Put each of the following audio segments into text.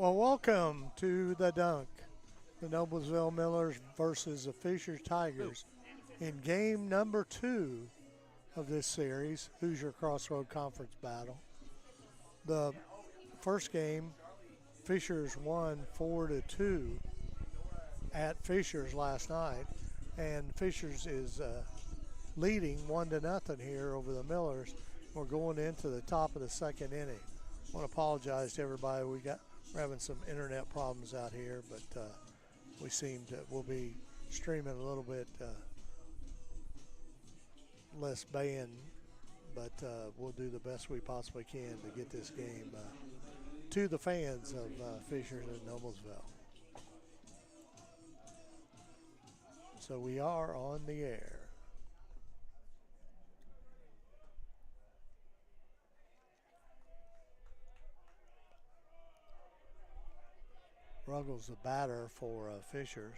Well, welcome to the dunk. The Noblesville Millers versus the Fisher Tigers in game number 2 of this series, Hoosier Crossroad Conference Battle. The first game, Fishers won 4-2 at Fishers last night, and Fishers is leading 1-0 here over the Millers. We're going into the top of the second inning. I want to apologize to everybody. We're having some internet problems out here, but we'll be streaming a little bit less band, but we'll do the best we possibly can to get this game to the fans of Fishers and Noblesville. So we are on the air. Ruggles the batter for Fishers.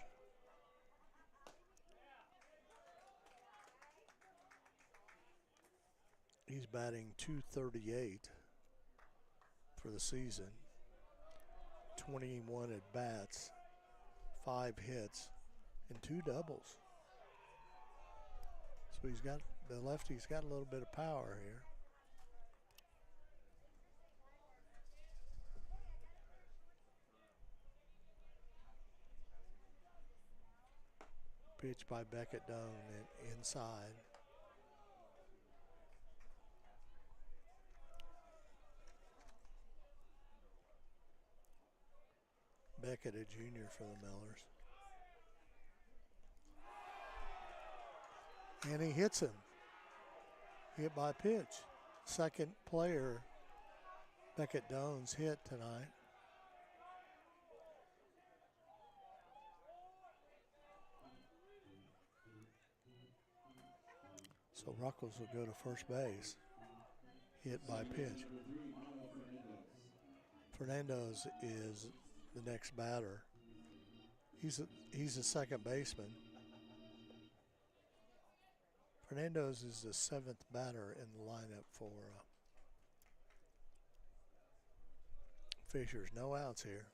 He's batting .238 for the season. 21 at bats, 5 hits, and 2 doubles. So the lefty's got a little bit of power here. Pitch by Beckett Doan inside. Beckett, a junior for the Millers. And he hits him. Hit by pitch. Second player Beckett Doan's hit tonight. So Ruckles will go to first base. Hit by pitch. Fernandez is the next batter. He's a second baseman. Fernandez is the 7th batter in the lineup for Fishers. No outs here.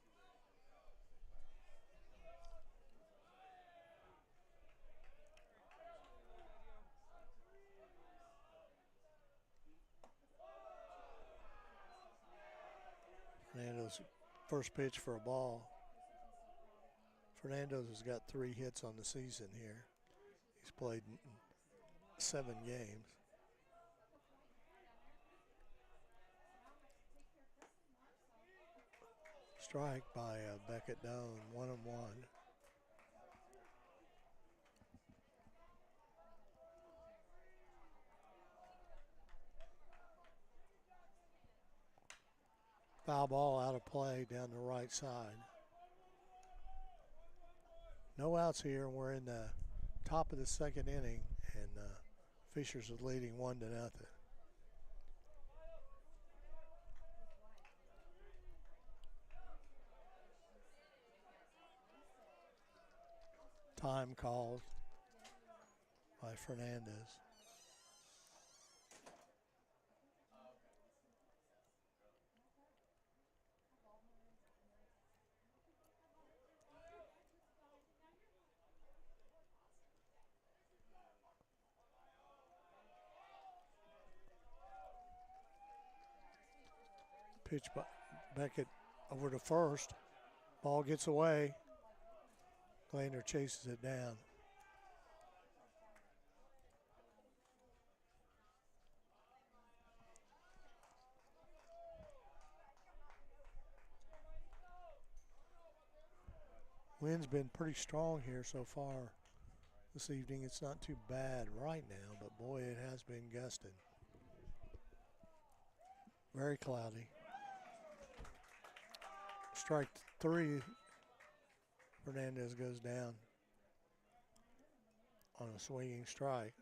Fernandez, first pitch for a ball. Fernandez has got 3 hits on the season here. He's played 7 games. Strike by Beckett Doan, 1-1. Foul ball out of play down the right side. No outs here, and we're in the top of the second inning, and Fishers is leading 1-0. Time called by Fernandez. Pitch by Beckett over to first. Ball gets away. Glander chases it down. Wind's been pretty strong here so far this evening. It's not too bad right now, but boy, it has been gusting. Very cloudy. Strike 3. Fernandez goes down on a swinging strike.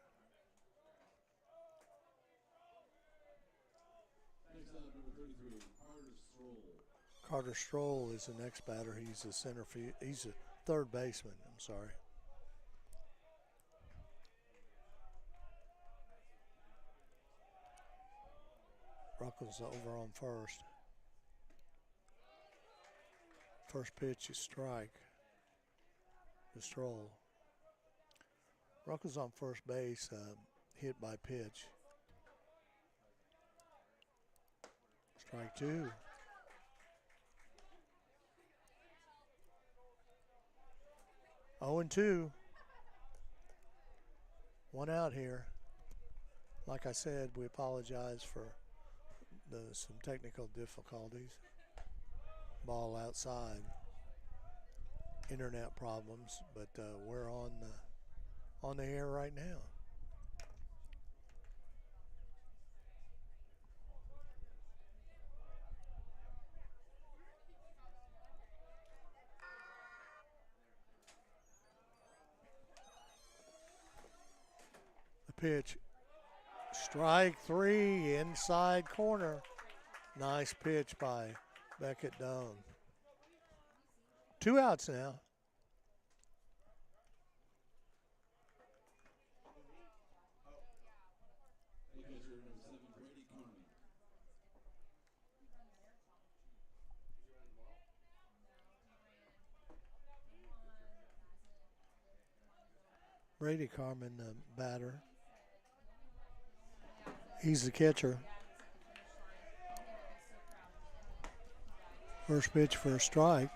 Next up, number 33, Carter Stroll. Carter Stroll is the next batter. He's a center field. He's a third baseman. I'm sorry. Ruckles over on first. First pitch is strike. The Stroll. Ruckles on first base, hit by pitch. Strike two. Oh and 2. One out here. Like I said, we apologize for some technical difficulties. Ball outside. Internet problems, but we're on the air right now. The pitch. Strike three, inside corner. Nice pitch by Beckett Doan. 2 outs now. Brady Carmen, the batter. He's the catcher. First pitch for a strike.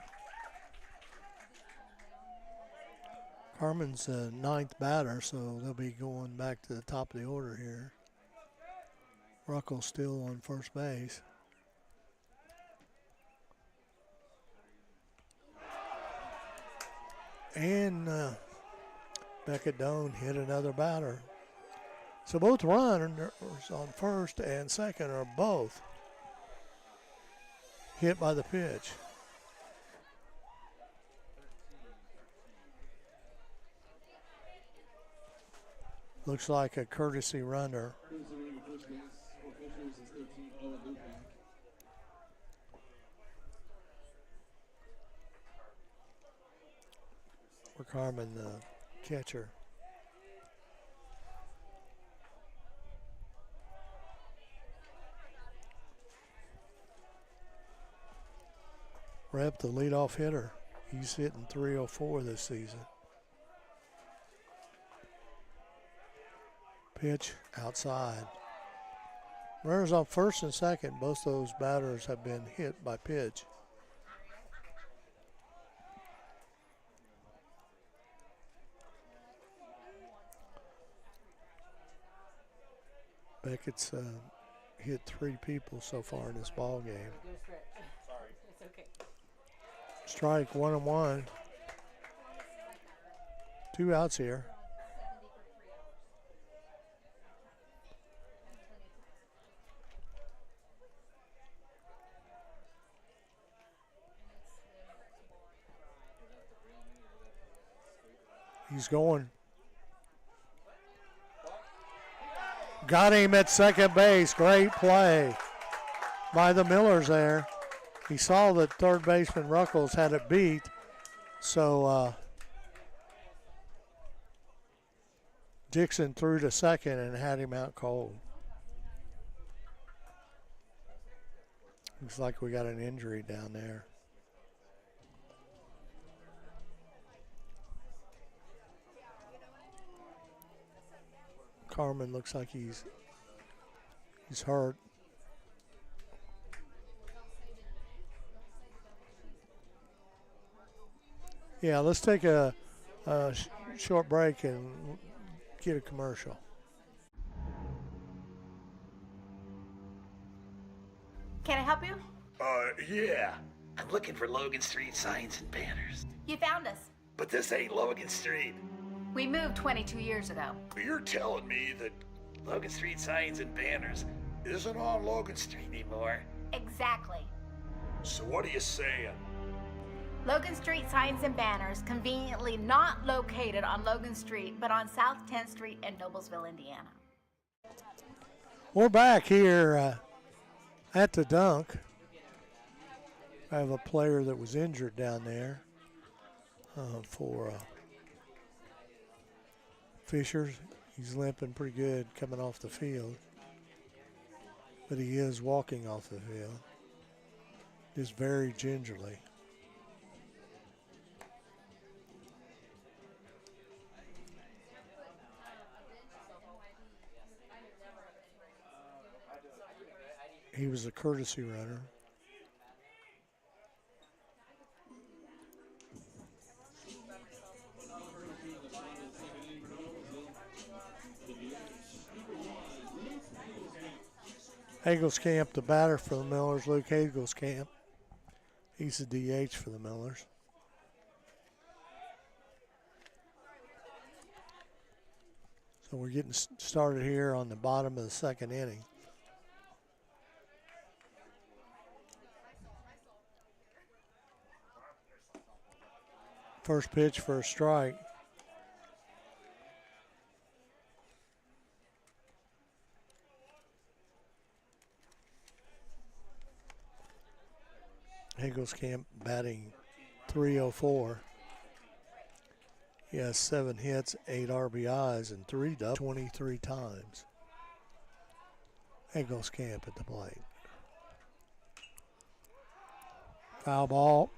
Carmen's the 9th batter, so they'll be going back to the top of the order here. Ruckles still on first base. And Beckett Doan hit another batter. So both runners on first and second are both hit by the pitch. Looks like a courtesy runner. For Carmen, the catcher. Rep, the leadoff hitter. He's hitting .304 this season. Pitch outside. Runners on first and second. Both those batters have been hit by pitch. Beckett's hit 3 people so far in this ball game. It's okay. Strike 1-1. 2 outs here. He's going. Got him at second base. Great play by the Millers there. He saw that third baseman Ruckles had it beat, so Dixon threw to second and had him out cold. Looks like we got an injury down there. Carmen looks like he's hurt. Yeah, let's take a short break and get a commercial. Can I help you? Yeah. I'm looking for Logan Street signs and banners. You found us. But this ain't Logan Street. We moved 22 years ago. You're telling me that Logan Street signs and banners isn't on Logan Street anymore? Exactly. So what are you saying? Logan Street signs and banners, conveniently not located on Logan Street, but on South 10th Street in Noblesville, Indiana. We're back here at the dunk. I have a player that was injured down there for Fisher. He's limping pretty good coming off the field, but he is walking off the field, just very gingerly. He was a courtesy runner. Hagelskamp, the batter for the Millers, Luke Hagelskamp. He's the DH for the Millers. So we're getting started here on the bottom of the second inning. First pitch for a strike. Hagelskamp batting .304. He has 7 hits, 8 RBIs, and 3 doubles 23 times. Hagelskamp at the plate. Foul ball.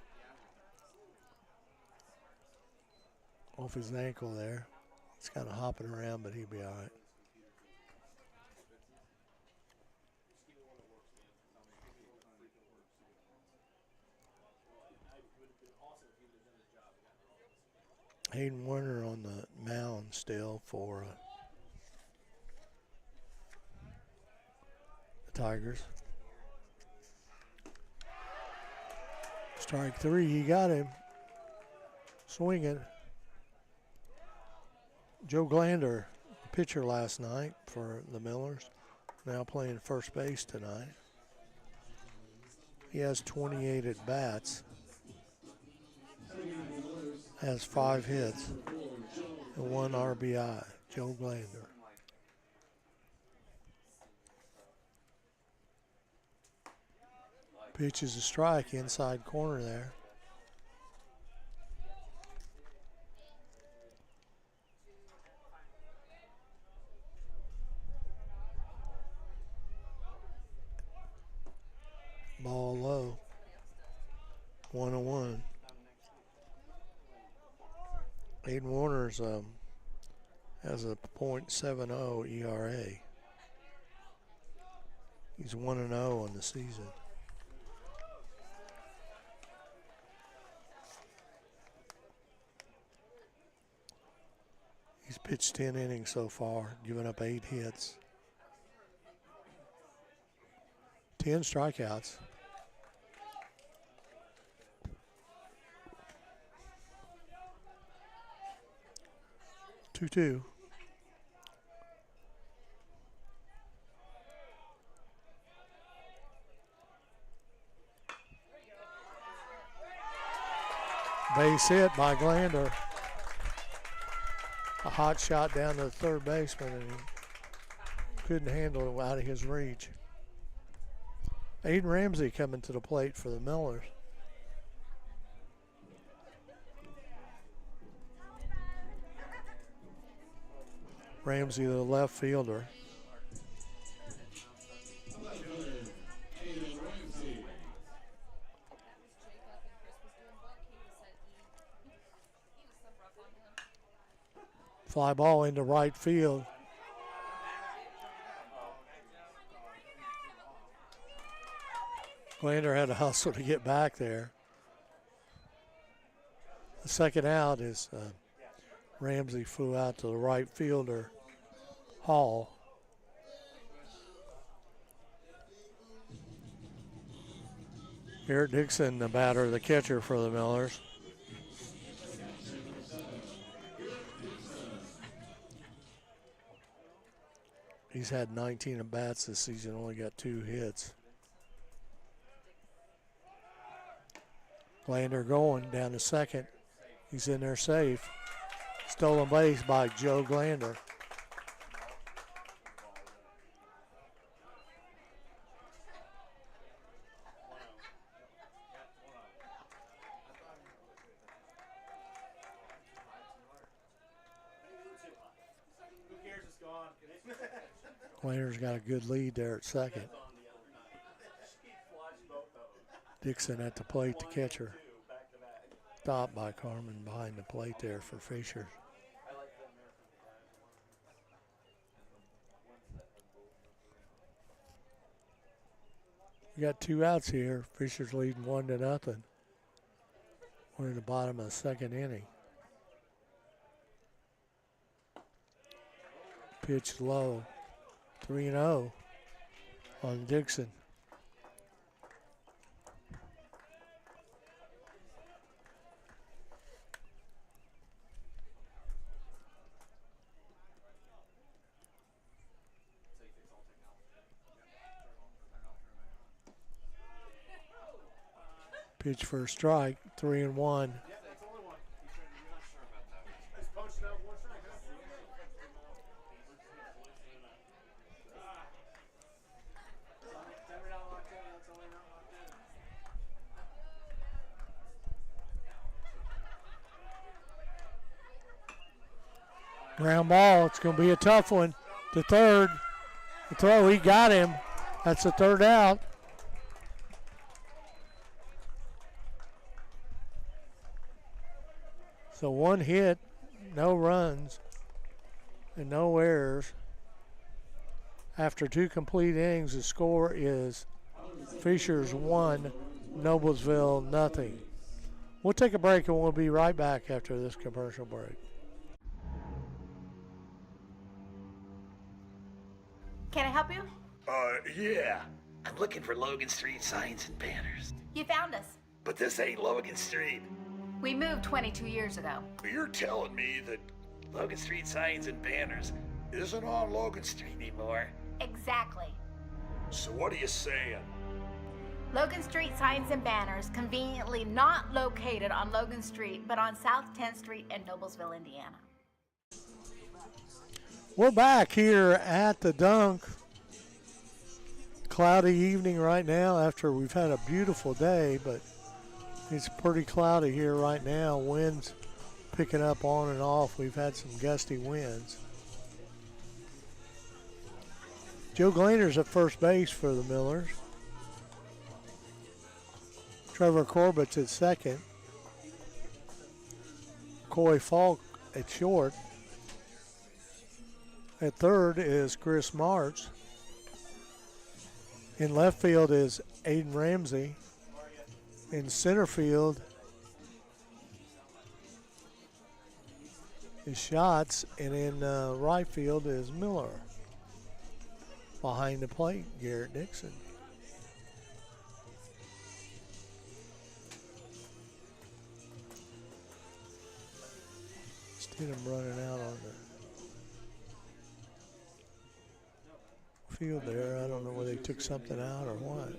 Off his ankle there. He's kind of hopping around, but he'll be all right. Hayden Warner on the mound still for the Tigers. Strike 3, he got him. Swinging. Joe Glander, pitcher last night for the Millers, now playing first base tonight. He has 28 at bats. Has 5 hits and 1 RBI. Joe Glander. Pitch is a strike, inside corner there. Ball low. 1-1. Hayden Warner's has a .70 ERA. He's 1-0 on the season. He's pitched 10 innings so far, giving up 8 hits. 10 strikeouts. Two. Base hit by Glander. A hot shot down to the third baseman, and he couldn't handle it out of his reach. Aiden Ramsey coming to the plate for the Millers. Ramsey, the left fielder. Fly ball into right field. Glander had to hustle to get back there. The second out is Ramsey flew out to the right fielder, Hall. Garrett Dixon, the batter, the catcher for the Millers. He's had 19 at-bats this season, only got 2 hits. Glander going down to second. He's in there safe. Stolen base by Joe Glander. Glander's got a good lead there at second. Dixon at the plate, the catcher. Stopped by Carmen behind the plate there for Fisher. We got 2 outs here. Fisher's leading 1-0. We're in the bottom of the second inning. Pitch low. 3-0 on Dixon. Pitch for a strike, 3-1. Ground ball, it's going to be a tough one. To third, the throw, he got him. That's the third out. So 1 hit, no runs, and no errors. After 2 complete innings, the score is Fishers 1, Noblesville nothing. We'll take a break and we'll be right back after this commercial break. Can I help you? Yeah. I'm looking for Logan Street signs and banners. You found us. But this ain't Logan Street. We moved 22 years ago. You're telling me that Logan Street signs and banners isn't on Logan Street anymore? Exactly. So what are you saying? Logan Street signs and banners, conveniently not located on Logan Street, but on South 10th Street in Noblesville, Indiana. We're back here at the Dunk. Cloudy evening right now after we've had a beautiful day, but it's pretty cloudy here right now. Winds picking up on and off. We've had some gusty winds. Joe Glainer's at first base for the Millers. Trevor Corbett's at second. Coy Falk at short. At third is Chris March. In left field is Aiden Ramsey. In center field is Schatz, and in right field is Miller. Behind the plate, Garrett Dixon. Stidham running out on the field there. I don't know whether they took something out or what.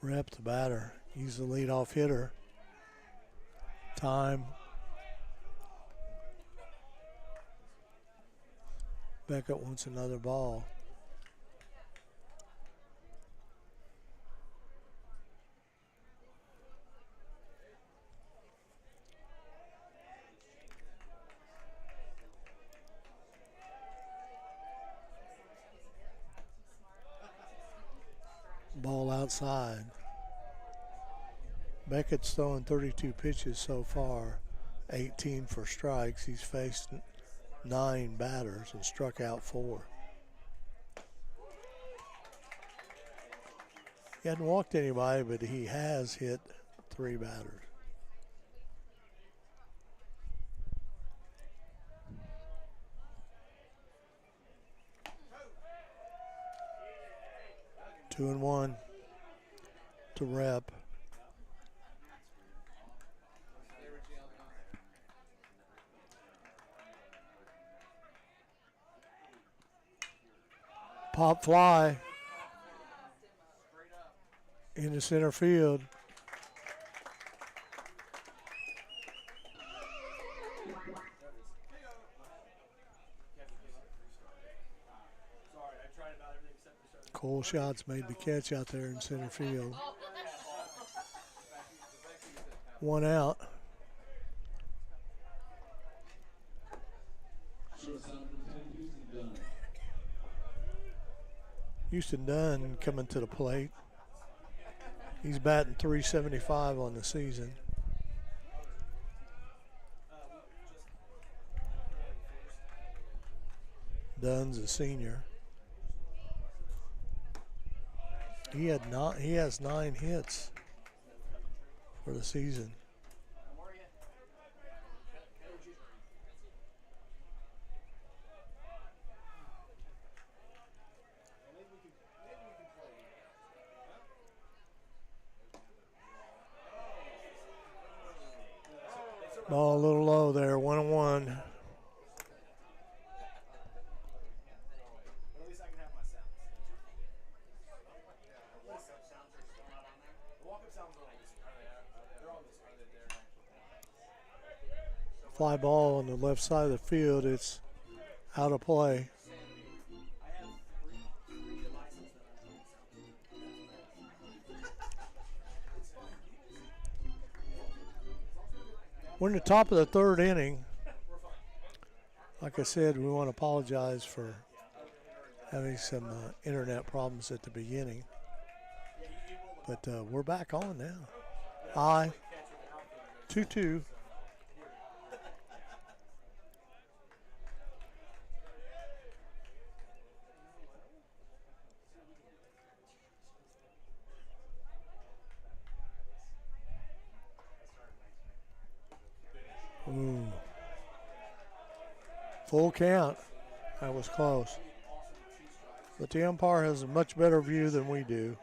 Rep the batter. He's the leadoff hitter. Time. Beckett wants another ball. Ball outside. Beckett's throwing 32 pitches so far, 18 for strikes. He's faced 9 batters and struck out 4. He hadn't walked anybody, but he has hit 3 batters. Two and one to Rep. Pop fly into center field. Cole Schatz made the catch out there in center field. 1 out. Houston Dunn coming to the plate. He's batting .375 on the season. Dunn's a senior. He has 9 hits for the season. Ball a little low there, 1-1. Fly ball on the left side of the field. It's out of play. We're in the top of the 3rd inning. Like I said, we want to apologize for having some internet problems at the beginning. But we're back on now. 2-2. Ooh. Full count. That was close. But the umpire has a much better view than we do.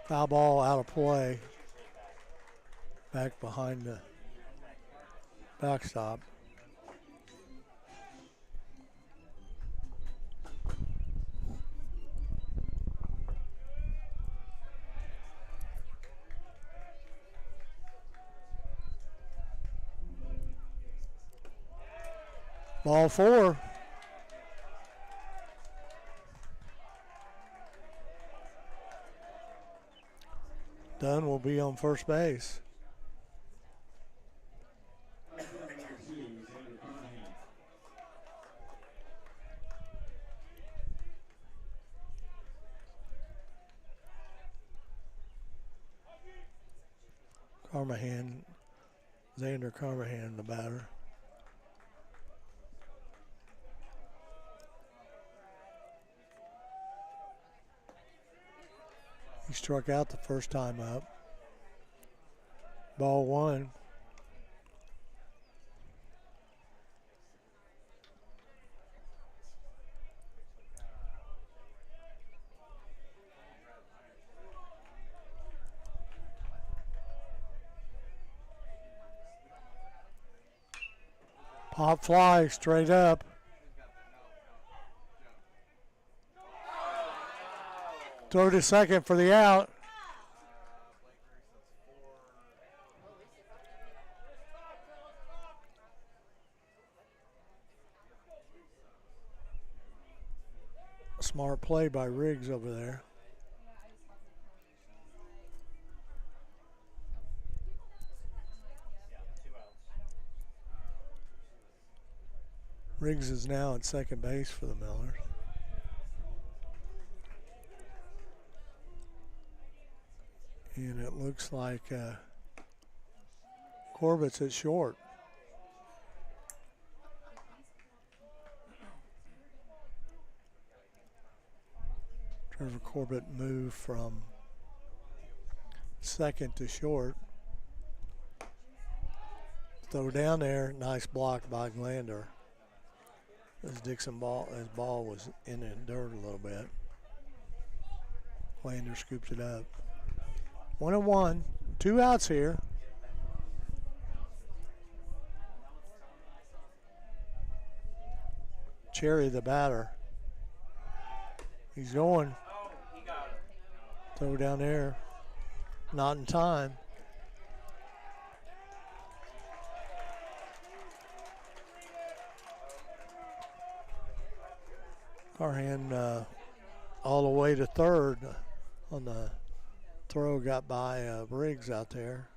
Foul ball out of play. Back behind the backstop. Ball 4. Dunn will be on first base. Xander Carmahan, the batter. He struck out the first time up. Ball 1. Pop fly straight up. Throw to second for the out. Smart play by Riggs over there. Riggs is now at second base for the Millers. And it looks like Corbett's at short. Trevor Corbett moved from second to short. Throw down there, nice block by Glander. His ball was in the dirt a little bit. Glander scoops it up. 1-1, 2 outs here. Cherry, the batter. He's going. Throw down there. Not in time. Carhan all the way to third on the throw, got by Riggs out there.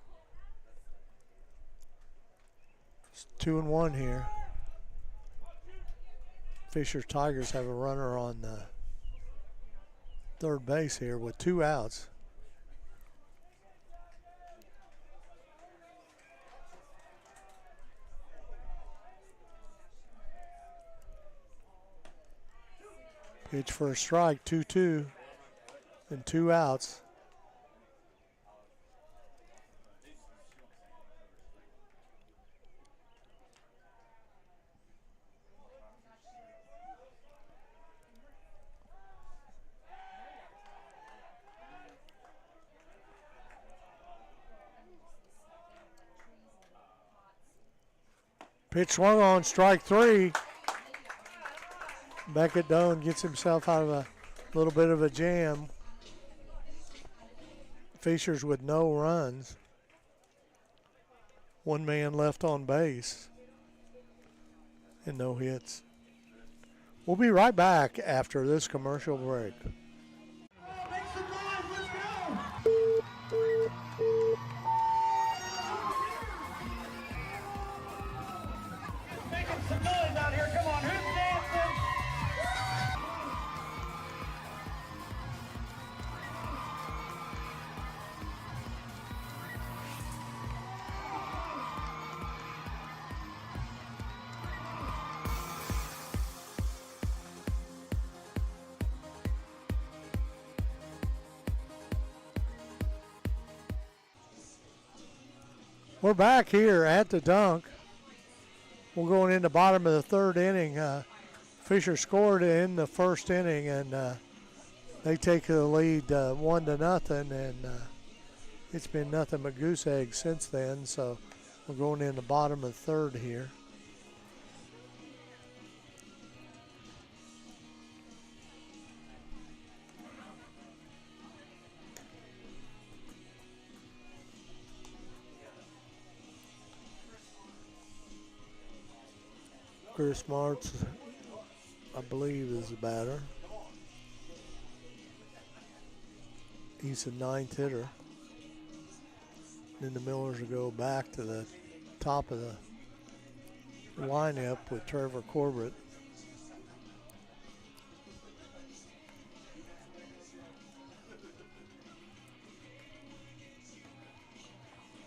It's 2-1 here. Fisher Tigers have a runner on third base here with 2 outs. Pitch for a strike, 2-2, and 2 outs. Pitch swung on, strike 3. Beckett Doan gets himself out of a little bit of a jam. Fisher's with no runs. 1 man left on base and no hits. We'll be right back after this commercial break. Making some noise out here. Come on, who's dancing? We're back here at the dunk. We're going in the bottom of the 3rd inning. Fisher scored in the 1st inning, and they take the lead 1-0, and it's been nothing but goose eggs since then. So we're going in the bottom of the 3rd here. Chris Martz, I believe, is the batter. He's the 9th hitter. Then the Millers will go back to the top of the lineup with Trevor Corbett.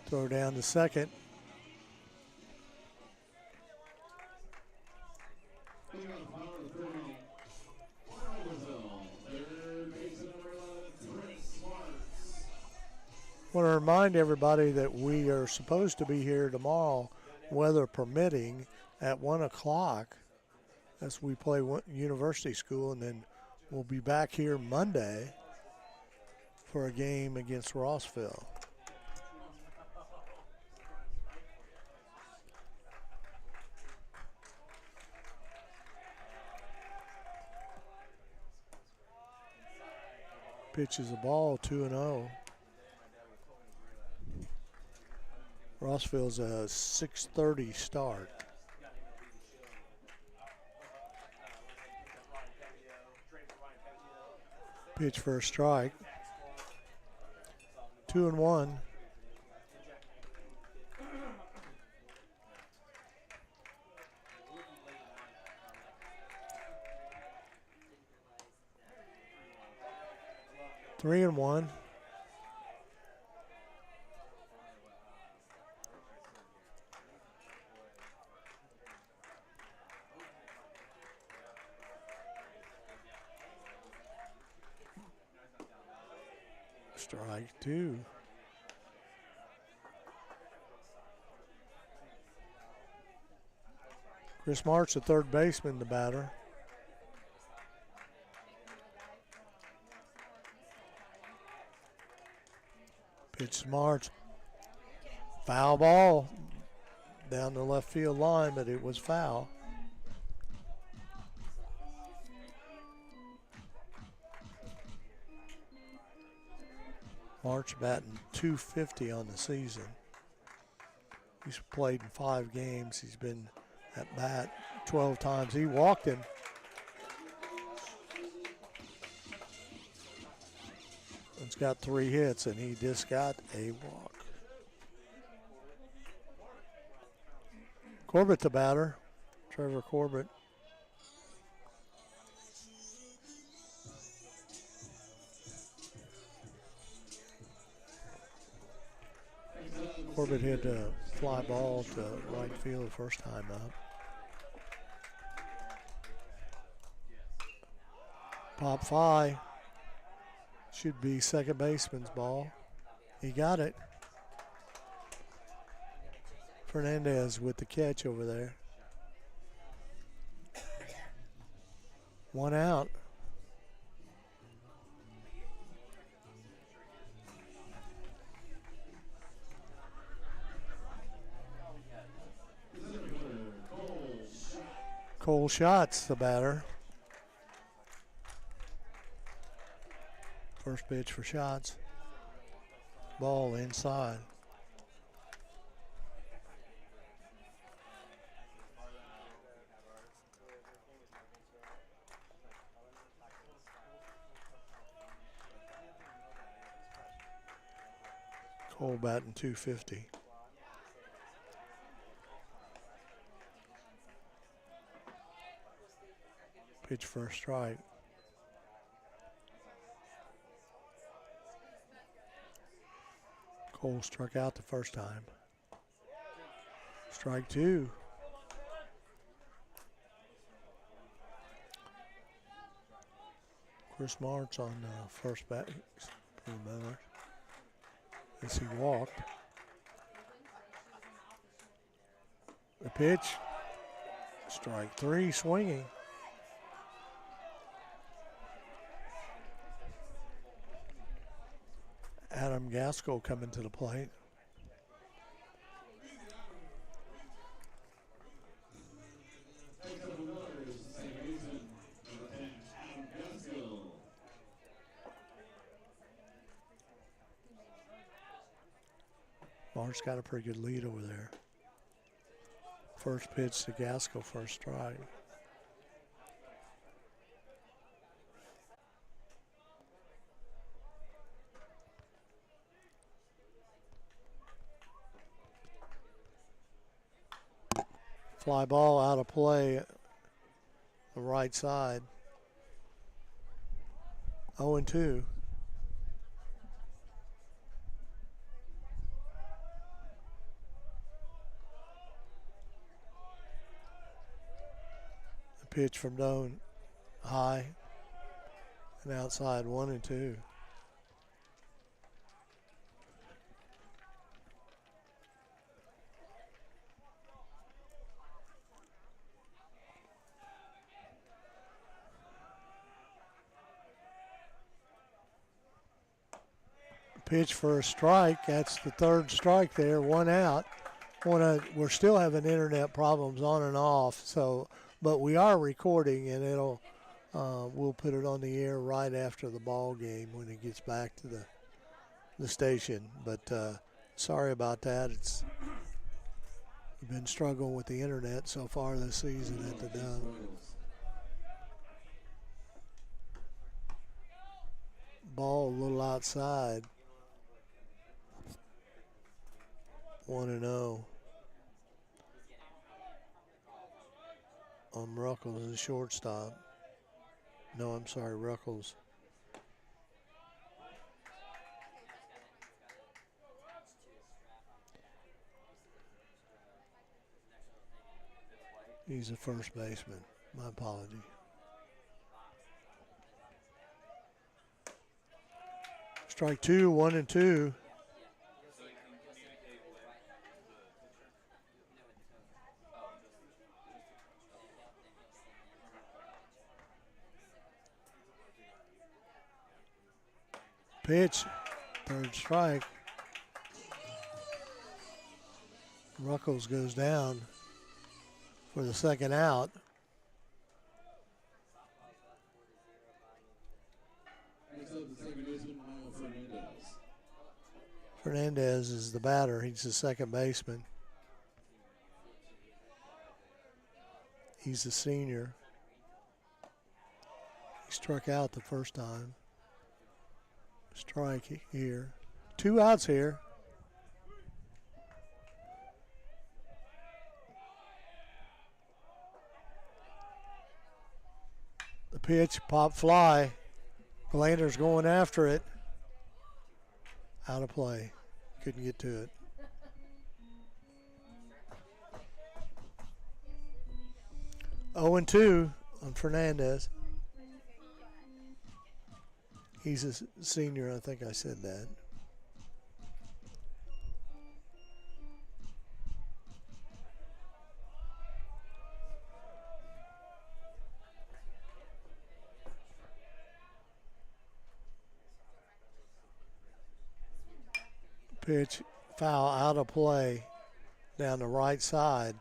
Throw down to second. I want to remind everybody that we are supposed to be here tomorrow, weather permitting, at 1 o'clock as we play University School, and then we'll be back here Monday for a game against Rossville. Pitches the ball, 2-0. Rossville's a 6:30 start. Pitch for a strike. 2-1. Three and one. Strike 2. Chris March, the 3rd baseman, the batter. Pitch to March. Foul ball down the left field line, but it was foul. March batting .250 on the season. He's played in 5 games. He's been at bat 12 times. He walked him. He's got 3 hits, and he just got a walk. Corbett the batter. Trevor Corbett. Corbett hit a fly ball to right field the first time up. Pop fly. Should be second baseman's ball. He got it. Fernandez with the catch over there. 1 out. Cole Schatz, the batter. First pitch for Schatz. Ball inside. Cole batting .250. Pitch for a strike. Cole struck out the first time. Strike 2. Chris Martz on first base for the Millers as he walked. The pitch. Strike 3, swinging. Adam Gaskell coming to the plate. Mark's got a pretty good lead over there. First pitch to Gaskell for a strike. Fly ball out of play, the right side. 0-2. The pitch from Doan, high and outside, 1-2. Pitch for a strike. That's the third strike there. 1 out. We're still having internet problems on and off. But we are recording, and we'll put it on the air right after the ball game when it gets back to the station. But sorry about that. We've been struggling with the internet so far this season at the Dunk. Ball a little outside. 1-0 on Ruckles, the shortstop. No, I'm sorry, Ruckles. He's a first baseman. My apology. Strike 2, 1-2. Pitch, third strike. Ruckles goes down for the second out. Next up, the second baseman, Fernandez. Fernandez is the batter. He's the second baseman. He's a senior. He struck out the first time. Strike here. 2 outs here. pitch, pop fly. Glander's going after it. Out of play. Couldn't get to it. Oh and 2 on Fernandez. He's a senior, I think I said that. Pitch, foul, out of play down the right side.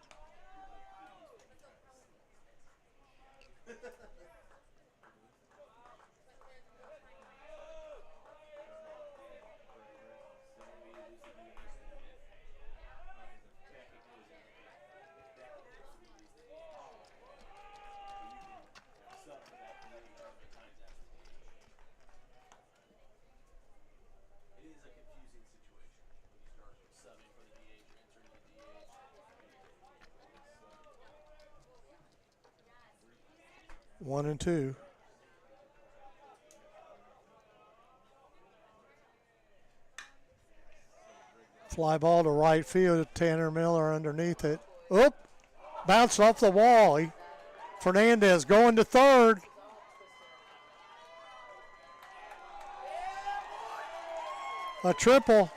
One and 2. Fly ball to right field. Tanner Miller underneath it. Oop! Bounced off the wall. Fernandez going to third. A triple.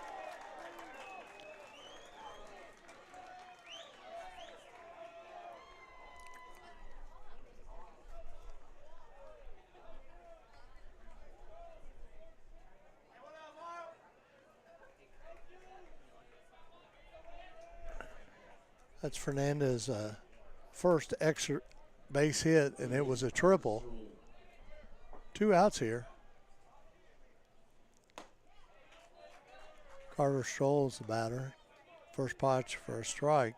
That's Fernandez's first extra base hit, and it was a triple. 2 outs here. Carter Scholl's the batter. First pitch for a strike.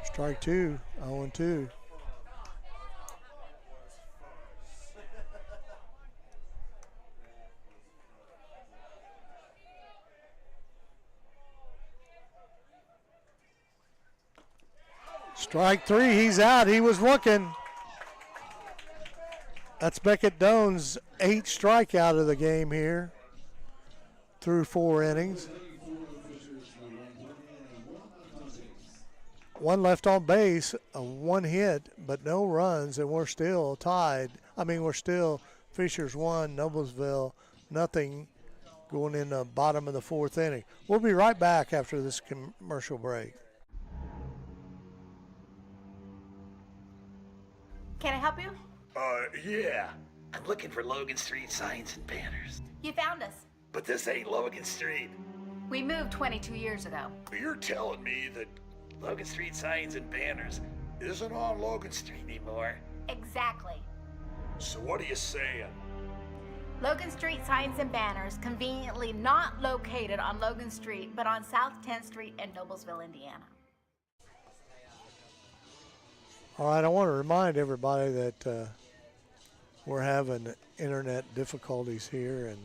Strike 2, 0-2. Strike 3, he's out. He was looking. That's Beckett Doan's 8th strikeout of the game here through 4 innings. 1 left on base, a 1 hit, but no runs, and we're still tied. We're still Fishers 1, Noblesville nothing, going in the bottom of the 4th inning. We'll be right back after this commercial break. Can I help you? Yeah. I'm looking for Logan Street signs and banners. You found us. But this ain't Logan Street. We moved 22 years ago. You're telling me that Logan Street signs and banners isn't on Logan Street anymore? Exactly. So what are you saying? Logan Street signs and banners conveniently not located on Logan Street, but on South 10th Street in Noblesville, Indiana. All right, I want to remind everybody that we're having internet difficulties here, and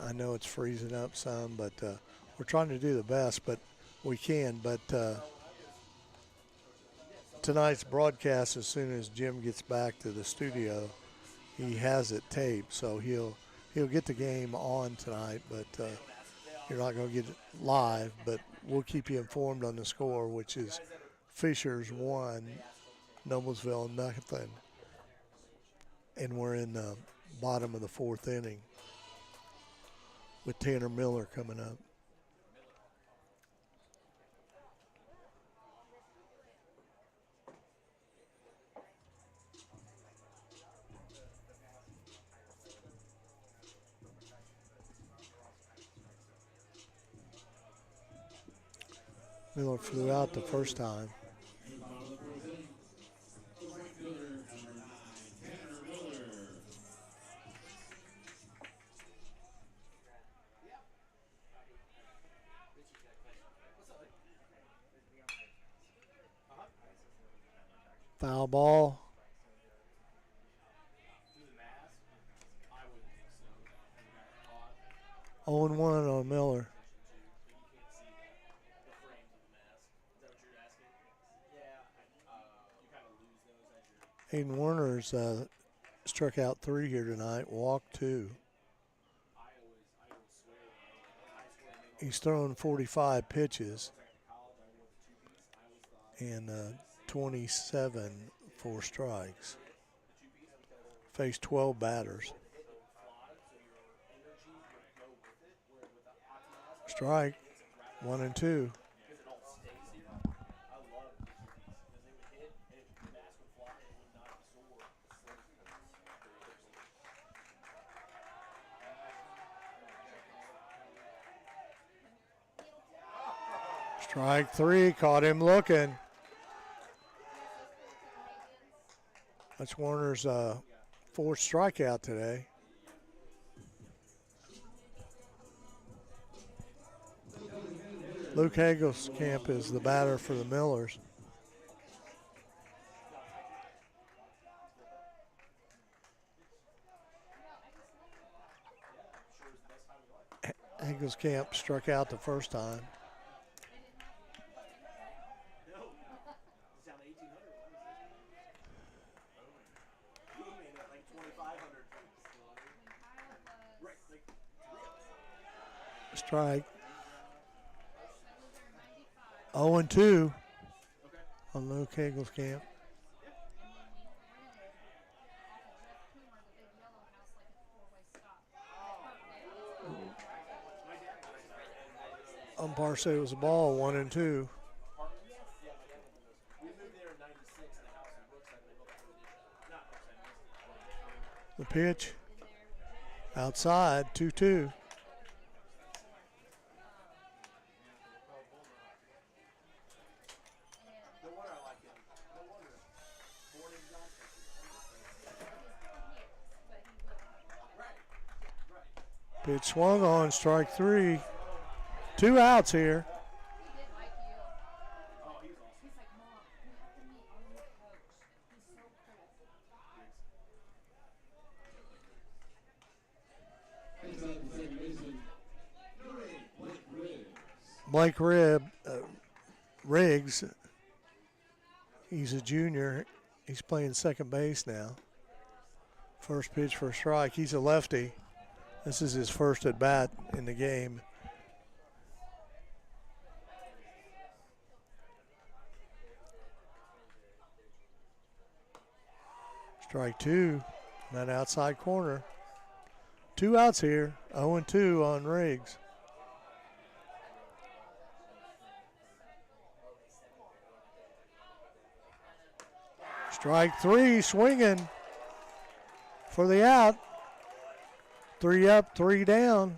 I know it's freezing up some, but we're trying to do the best, but we can. But tonight's broadcast, as soon as Jim gets back to the studio, he has it taped, so he'll get the game on tonight, but you're not going to get it live, but we'll keep you informed on the score, which is Fishers 1, Noblesville nothing, and we're in the bottom of the 4th inning with Tanner Miller coming up. Miller flew out the first time. Foul ball. Oh and 1 on Miller. Hayden Warner's struck out 3 here tonight, walked 2. He's thrown 45 pitches and 27 for strikes. Faced 12 batters. Strike, 1-2. Strike 3, caught him looking. That's Warner's fourth strikeout today. Luke Hagelskamp is the batter for the Millers. Hagelskamp struck out the first time. Strike. 0-2 on Luke Hagelskamp. Umpire said it was a ball, 1-2. The pitch outside, 2-2. Pitch swung on, strike 3. 2 outs here. Blake Riggs, he's a junior. He's playing second base now. First pitch for a strike. He's a lefty. This is his first at bat in the game. Strike 2, that outside corner. 2 outs here, 0-2 on Riggs. Strike 3, swinging for the out. 3 up, 3 down.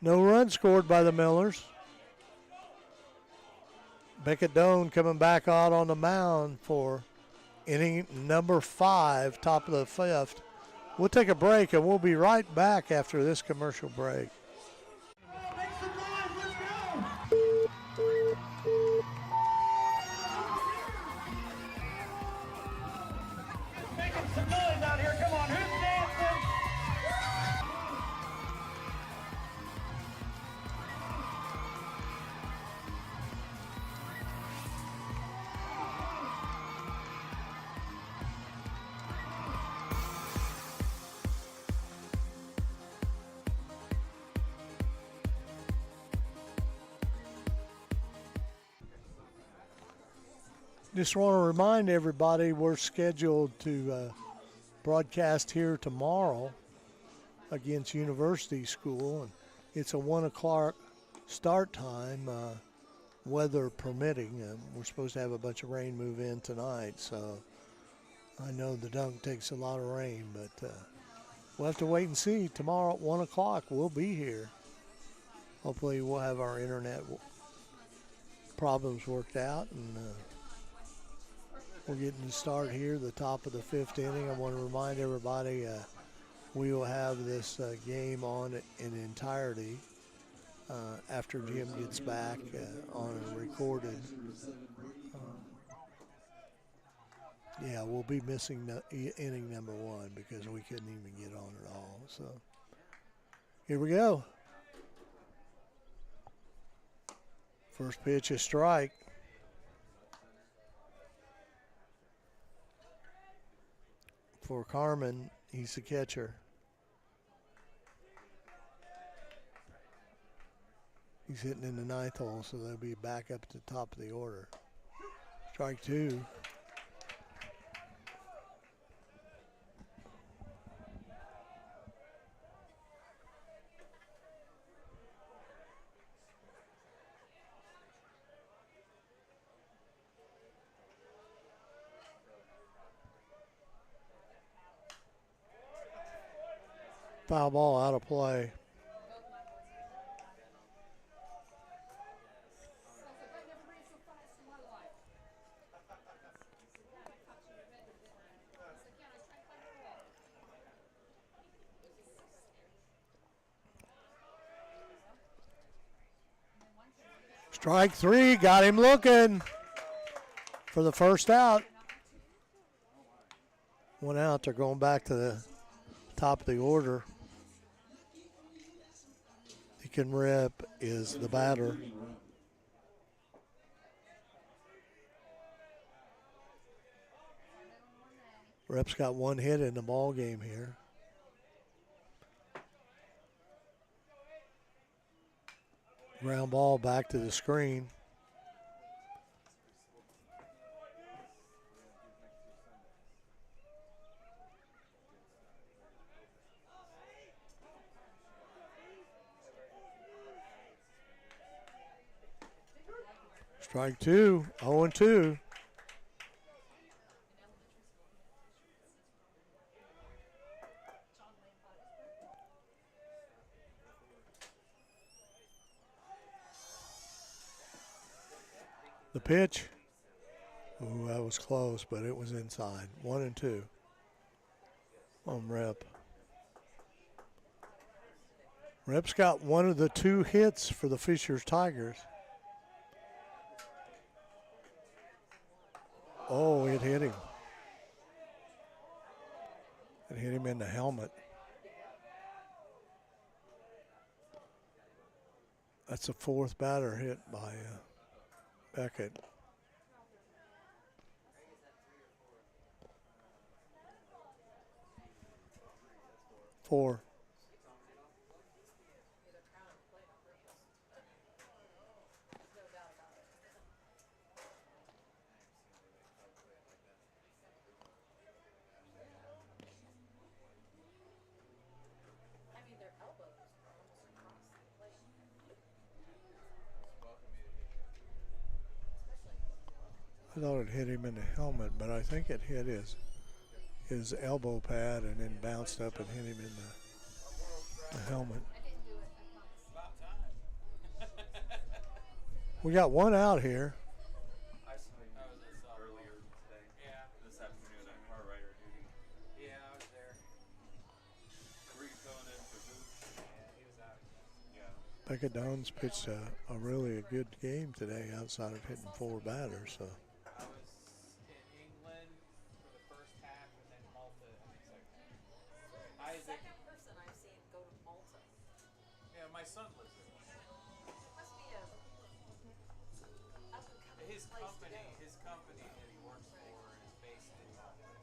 No run scored by the Millers. Beckett Doan coming back out on the mound for inning number 5, top of the 5th. We'll take a break and we'll be right back after this commercial break. Making some noise out here. Come on, who's dancing? Just want to remind everybody we're scheduled to broadcast here tomorrow against University School. And it's a 1 o'clock start time, weather permitting. We're supposed to have a bunch of rain move in tonight, so I know the dunk takes a lot of rain, but we'll have to wait and see. Tomorrow at 1 o'clock, we'll be here. Hopefully we'll have our internet problems worked out, and we're getting to start here, the top of the 5th inning. I want to remind everybody we will have this game on in entirety after Jim gets back on a recorded. Yeah, we'll be missing inning number 1 because we couldn't even get on at all. So here we go. First pitch, a strike. for Carmen. He's the catcher. He's hitting in the ninth hole, so they'll be back up at the top of the order. Strike two. Foul ball out of play. Strike three, got him looking for the first out. One out, they're going back to the top of the order. Deacon Rep is the batter. Rep's got one hit in the ball game here. Ground ball back to the screen. Strike two, 0-2. The pitch. Ooh, that was close, but it was inside. 1-2 on Rep. Rep's got one of the two hits for the Fishers Tigers. Oh, it hit him. It hit him in the helmet. That's the fourth batter hit by Beckett. Four. I thought it hit him in the helmet, but I think it hit his elbow pad and then bounced up and hit him in the helmet. We got one out here. I was earlier today. Yeah. This afternoon at car rider duty. Yeah, I was there. Were you filling in for Booth? Yeah, he was out. Yeah. Beckett Downs pitched a really good game today outside of hitting four batters. So. I was in England for the first half and then Malta in the second half. Isaac. Second person I've seen go to Malta. Yeah, my son lives there. Must be a up and coming His place to company, go. that he works for is based in Malta.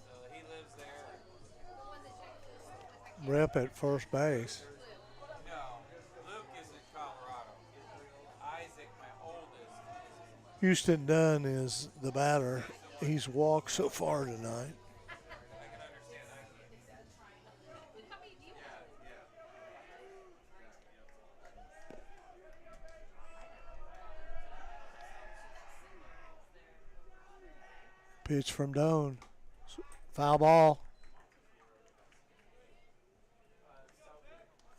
So he lives there. The one that checked this. Rep at first base. No, Luke is in Colorado. Isaac, my oldest, Houston Dunn is the batter. He's walked so far tonight. I can understand that. How many do you have? Pitch from Doan. Foul ball.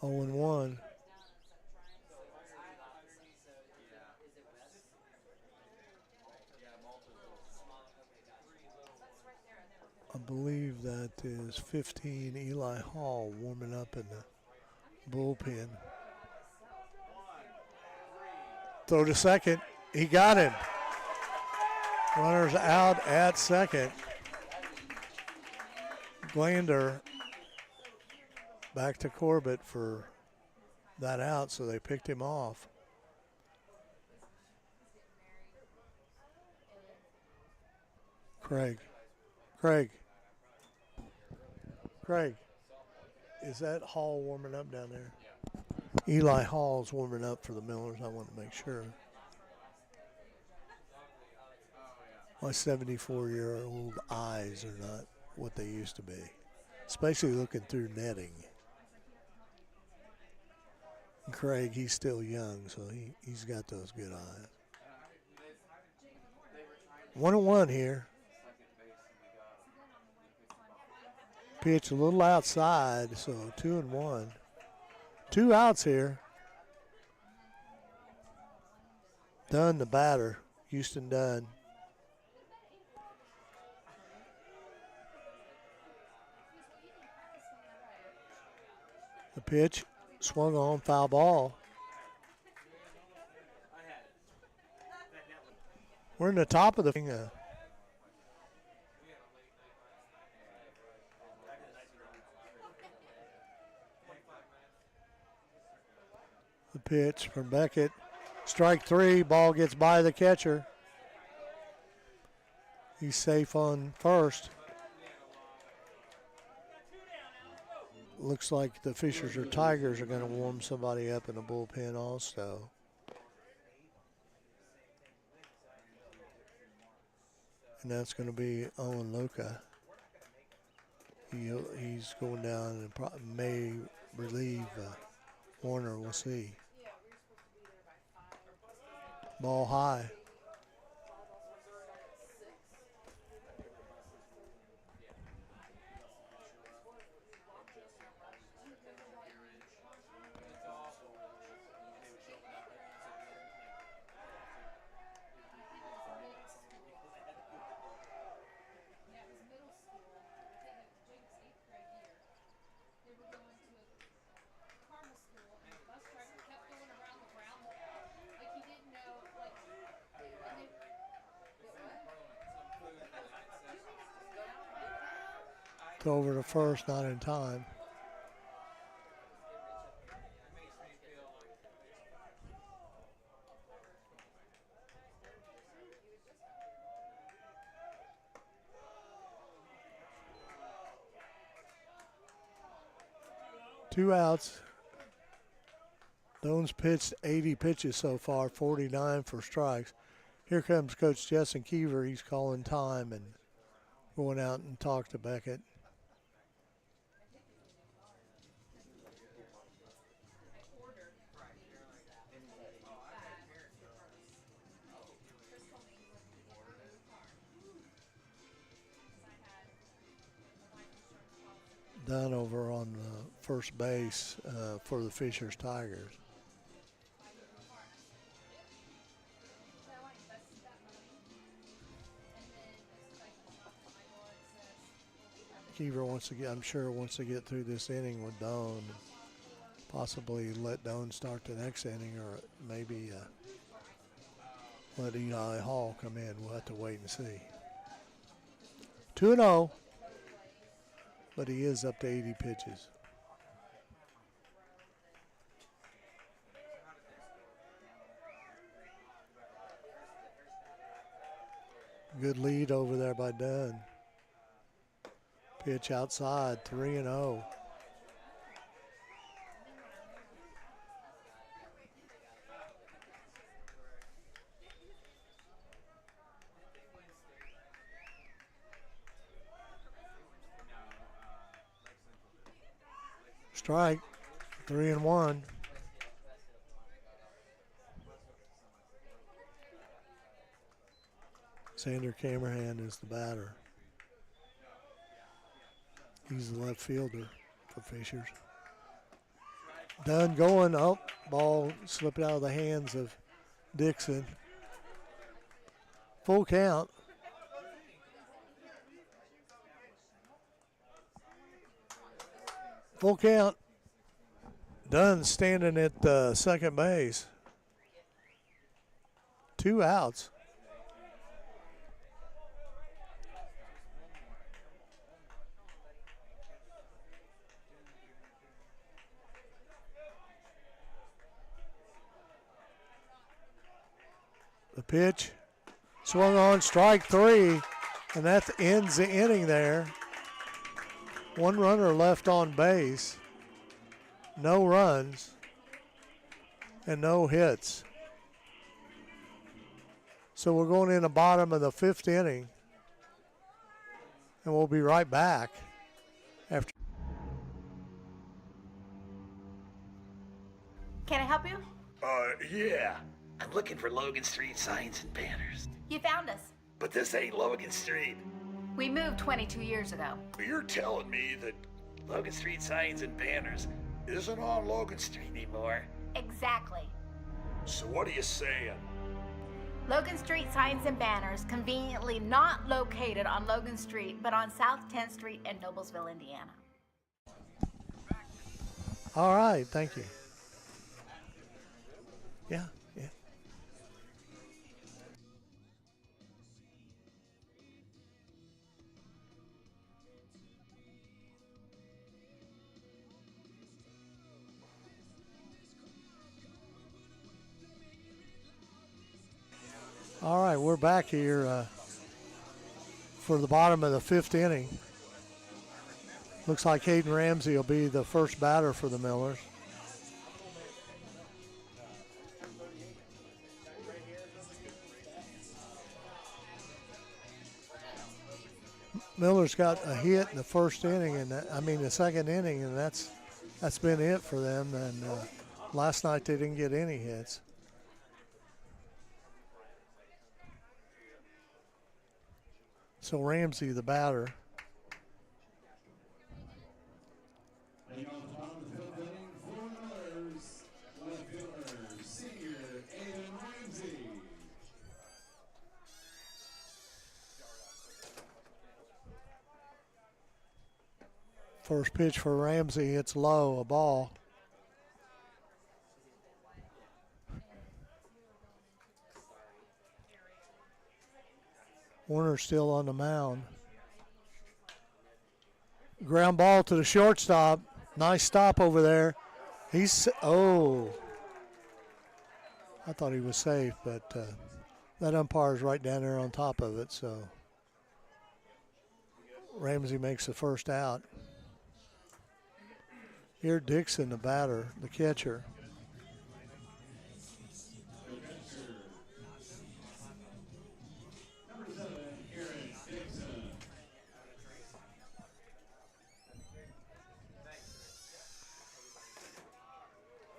0-1. I believe that is 15 Eli Hall warming up in the bullpen. Throw to second. He got him. Runners out at second. Glander back to Corbett for that out, so they picked him off. Craig. Craig, is that Hall warming up down there? Eli Hall's warming up for the Millers. I want to make sure. My 74-year-old eyes are not what they used to be, especially looking through netting. And Craig, he's still young, so he's got those good eyes. 1-1 here. Pitch a little outside, so 2-1. 2 outs here. Dunn, the batter. Houston Dunn. The pitch swung on, foul ball. We're in the top of the the pitch from Beckett. Strike 3, ball gets by the catcher. He's safe on first. Looks like the Fishers or Tigers are going to warm somebody up in the bullpen also. And that's going to be Owen Luca. He's going down and may relieve Warner. We'll see. Ball high. Over to first, not in time. Two outs. Doan's pitched 80 pitches so far, 49 for strikes. Here comes Coach Justin Keever. He's calling time and going out and talk to Beckett. Done over on first base for the Fishers Tigers. Keever wants to get, I'm sure, wants to get through this inning with Doan. Possibly let Doan start the next inning, or maybe let Eli Hall come in. We'll have to wait and see. 2-0. But he is up to 80 pitches. Good lead over there by Dunn. Pitch outside, 3-0. Strike, 3-1. Xander Camerhan is the batter. He's the left fielder for Fishers. Dunn going, oh, ball slipped out of the hands of Dixon. Full count. Full count. Dunn standing at second base. 2 outs. The pitch swung on, strike 3, and that ends the inning there. One runner left on base, no runs, and no hits. So we're going in the bottom of the 5th inning, and we'll be right back after. Can I help you? Yeah. I'm looking for Logan Street signs and banners. You found us. But this ain't Logan Street. We moved 22 years ago. You're telling me that Logan Street signs and banners isn't on Logan Street anymore? Exactly. So what are you saying? Logan Street signs and banners, conveniently not located on Logan Street, but on South 10th Street in Noblesville, Indiana. All right, thank you. Yeah. All right, we're back here for the bottom of the 5th inning. Looks like Hayden Ramsey will be the first batter for the Millers. Miller's got a hit in the 1st inning, and the 2nd inning, and that's been it for them. And last night they didn't get any hits. So Ramsey, the batter. Leading off the bottom of the 5th inning for the Millers, left fielder, senior Aiden Ramsey. First pitch for Ramsey, it's low, a ball. Warner's still on the mound. Ground ball to the shortstop. Nice stop over there. I thought he was safe, but that umpire's right down there on top of it, so Ramsey makes the first out. Here Dixon, the batter, the catcher.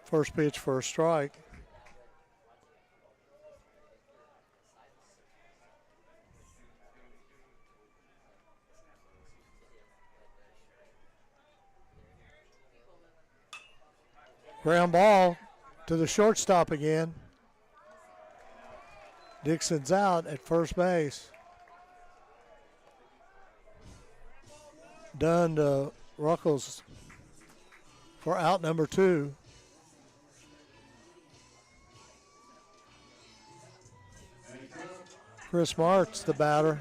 First pitch for a strike. Ground ball to the shortstop again. Dixon's out at first base. Dunn to Ruckles for out number 2. Chris Martz, the batter.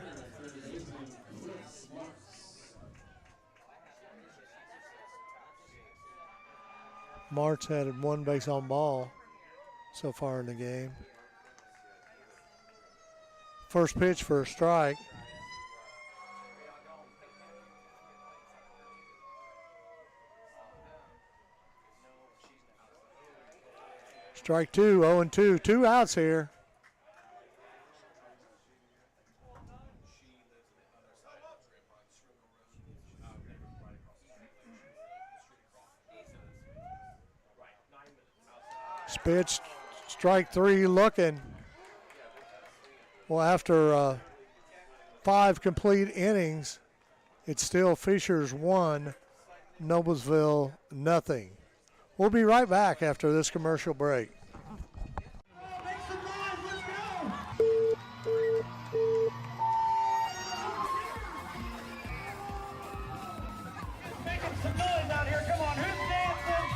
Martz had 1 base on ball so far in the game. First pitch for a strike. Strike 2, 0-2, 2 outs here. Pitch, strike 3 looking. Well, after 5 complete innings, it's still Fishers 1, Noblesville nothing. We'll be right back after this commercial break. Making some noise out here. Come on, who's dancing?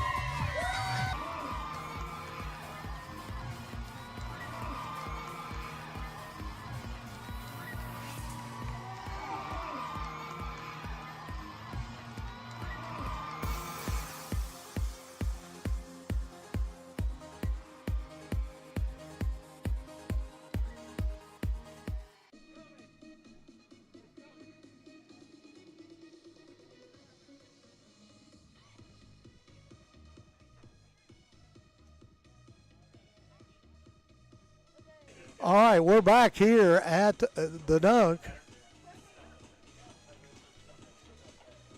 All right, we're back here at the dunk.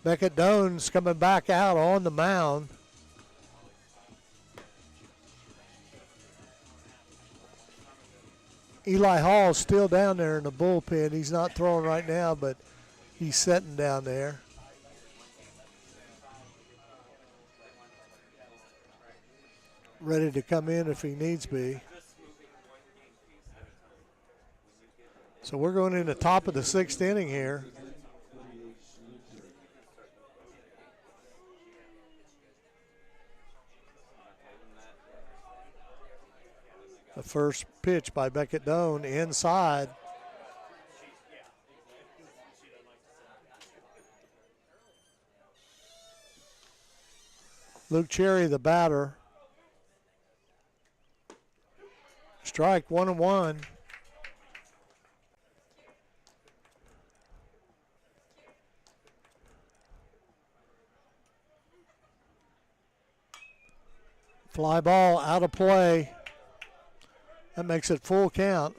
Beckett Doan's coming back out on the mound. Eli Hall's still down there in the bullpen. He's not throwing right now, but he's sitting down there. Ready to come in if he needs be. So we're going in the top of the 6th inning here. The first pitch by Beckett Doan inside. Luke Cherry, the batter. Strike, 1-1. Fly ball out of play. That makes it full count.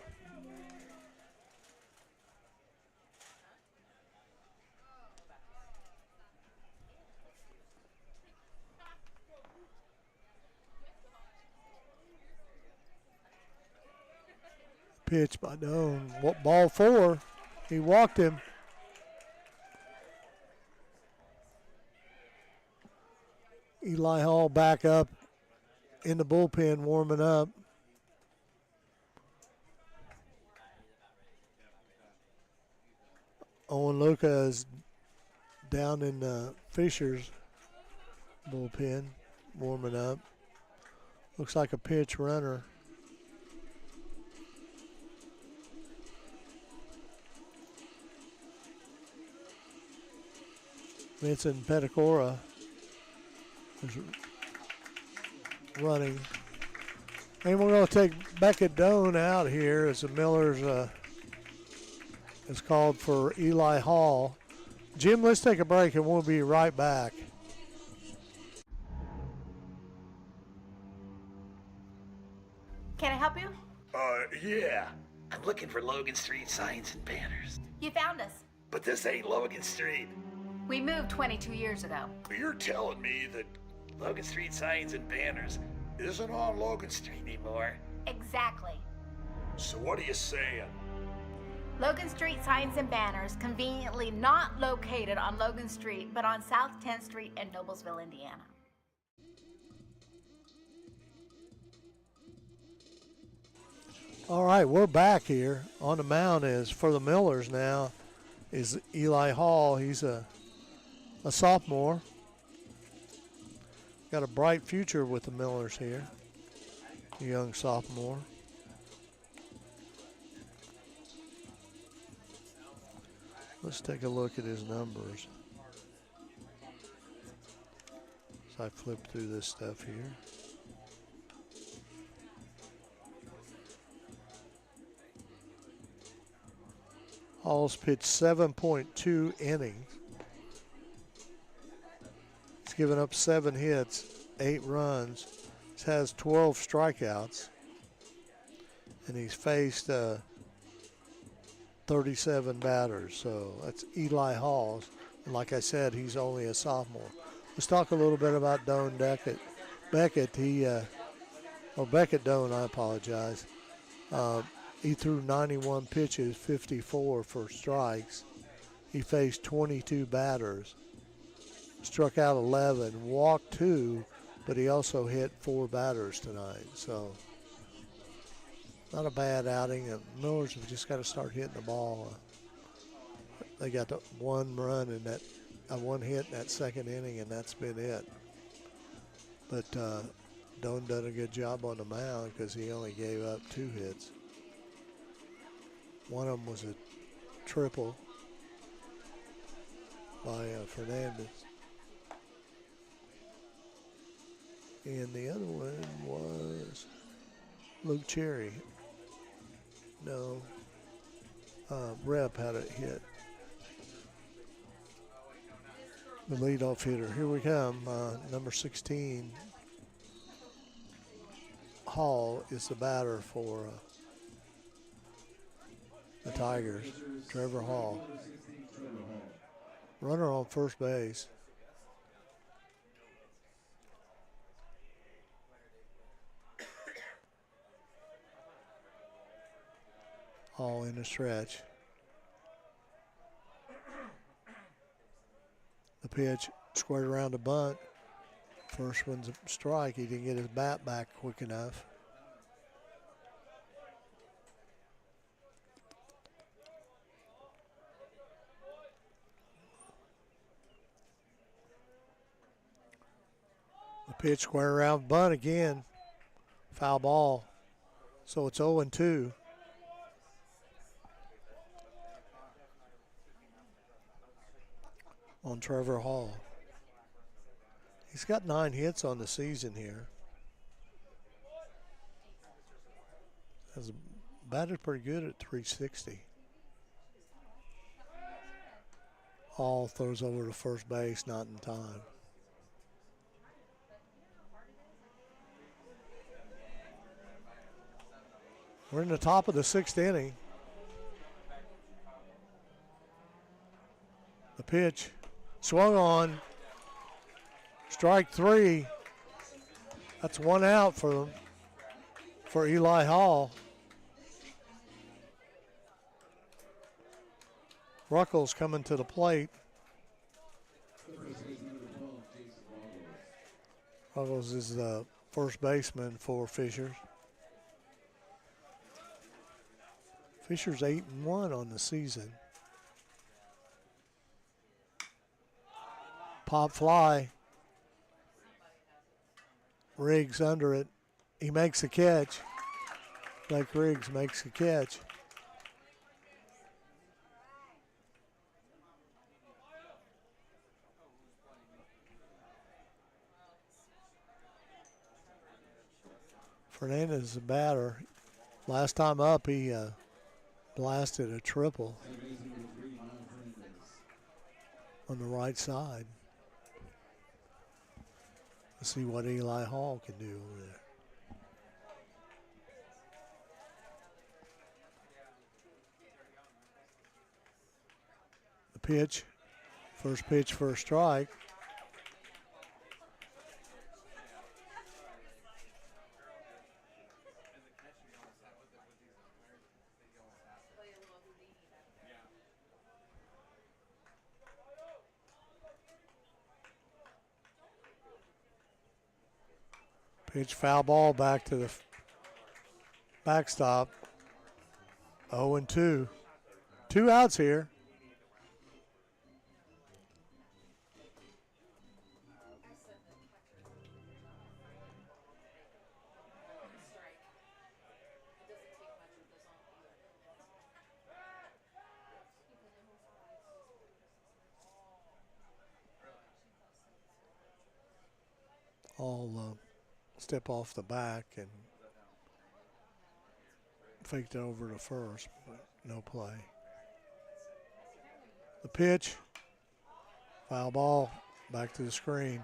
Pitch by Doan. Ball 4. He walked him. Eli Hall back up in the bullpen warming up. Owen Luca is down in Fisher's bullpen warming up. Looks like a pitch runner. Vincent Petticora is running. And we're going to take Beckett Doan out here as the Millers is called for Eli Hall. Jim, let's take a break and we'll be right back. Can I help you? Yeah. I'm looking for Logan Street signs and banners. You found us. But this ain't Logan Street. We moved 22 years ago. You're telling me that Logan Street signs and banners isn't on Logan Street anymore? Exactly. So what are you saying? Logan Street signs and banners conveniently not located on Logan Street, but on South 10th Street in Noblesville, Indiana. All right, we're back here. On the mound is for the Millers now is Eli Hall. He's a sophomore. Got a bright future with the Millers here. A young sophomore. Let's take a look at his numbers. So I flip through this stuff here. Hall's pitched 7.2 innings. He's given up 7 hits, 8 runs. He has 12 strikeouts. And he's faced 37 batters. So that's Eli Hall. And like I said, he's only a sophomore. Let's talk a little bit about Doan Beckett. Beckett Doan, I apologize. He threw 91 pitches, 54 for strikes. He faced 22 batters. Struck out 11, walked 2, but he also hit 4 batters tonight. So not a bad outing. Millers have just got to start hitting the ball. They got the one run in that, one hit in that second inning, and that's been it. But Doan done a good job on the mound because he only gave up 2 hits. One of them was a triple by Fernandez. And the other one was Luke Cherry. No, Rep had a hit. The leadoff hitter. Here we come. Number 16, Hall, is the batter for the Tigers, Trevor Hall. Runner on first base. All in a stretch. The pitch squared around the bunt. First one's a strike. He didn't get his bat back quick enough. The pitch square around bunt again. Foul ball. So it's 0-2. On Trevor Hall. He's got 9 hits on the season here. Has batted pretty good at 360. Hall throws over to first base, not in time. We're in the top of the 6th inning. The pitch swung on. Strike 3. That's 1 out for Eli Hall. Ruckles coming to the plate. Ruckles is the first baseman for Fishers. Fishers 8-1 on the season. Pop fly. Riggs under it. He makes the catch. Blake Riggs makes the catch. Fernandez is a batter. Last time up, he blasted a triple on the right side. Let's see what Eli Hall can do over there. The pitch, first pitch for a strike. Pitch foul ball back to the backstop. 0-2. 2 outs here. All step off the back and faked it over to first, but no play. The pitch, foul ball, back to the screen.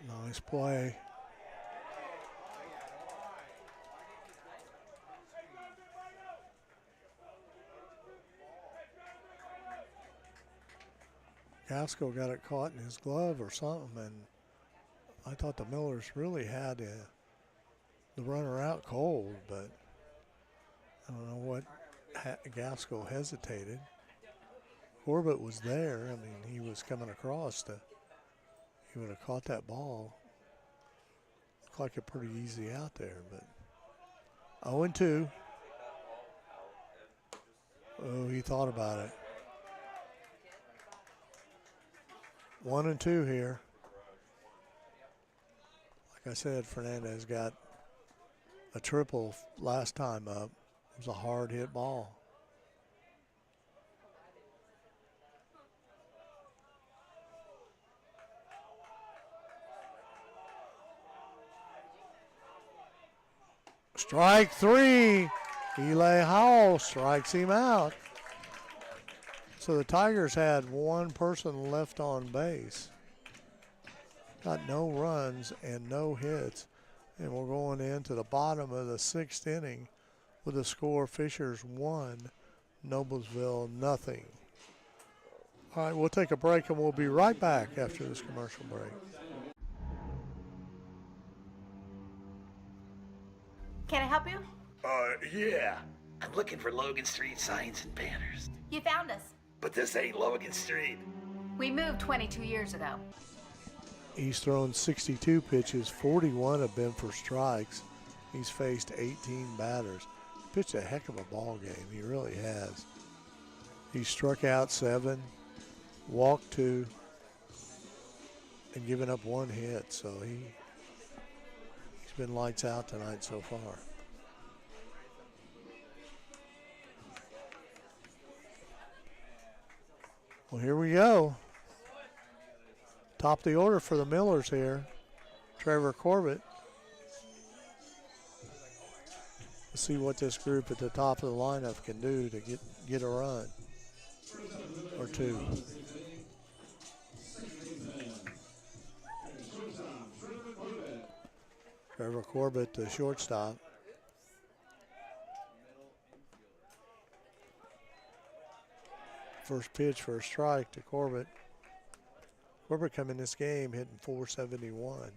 Nice play. Gaskell got it caught in his glove or something, and I thought the Millers really had the runner out cold, but I don't know what Gaskell hesitated. Corbett was there. I mean, he was coming across he would have caught that ball. Looked like a pretty easy out there, but 0-2. Oh, he thought about it. 1-2 here. Like I said, Fernandez got a triple last time up. It was a hard hit ball. Strike three. Eli Howell strikes him out. So the Tigers had one person left on base. Got no runs and no hits. And we're going into the bottom of the 6th inning with the score Fishers 1, Noblesville nothing. All right, we'll take a break and we'll be right back after this commercial break. Can I help you? Yeah. I'm looking for Logan Street signs and banners. You found us. But this ain't Logan Street. We moved 22 years ago. He's thrown 62 pitches, 41 have been for strikes. He's faced 18 batters. Pitched a heck of a ball game, he really has. He struck out 7, walked 2, and given up 1 hit, so he's been lights out tonight so far. Well, here we go. Top of the order for the Millers here. Trevor Corbett. Let's see what this group at the top of the lineup can do to get a run or two. Trevor Corbett, the shortstop. First pitch for a strike to Corbett. Corbett come in this game hitting .471.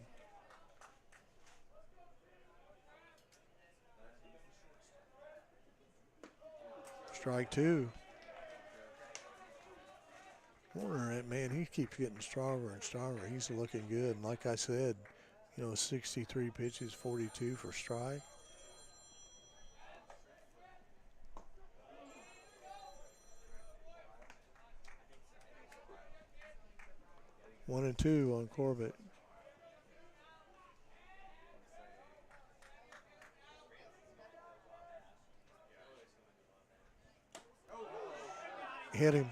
Strike 2. Warner, man, he keeps getting stronger and stronger. He's looking good. And like I said, 63 pitches, 42 for strike. One and two on Corbett. Hit him.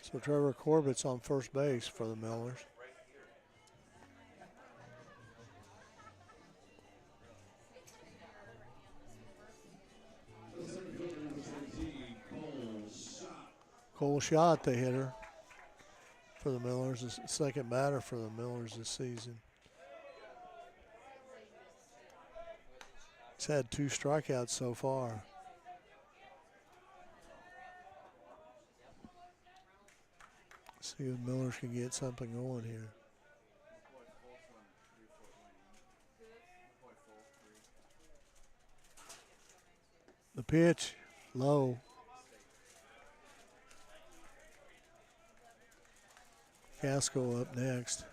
So Trevor Corbett's on first base for the Millers. Cole Schott, the hitter for the Millers, the second batter for the Millers this season. He's had 2 strikeouts so far. See if Millers can get something going here. The pitch, low. Casco up next.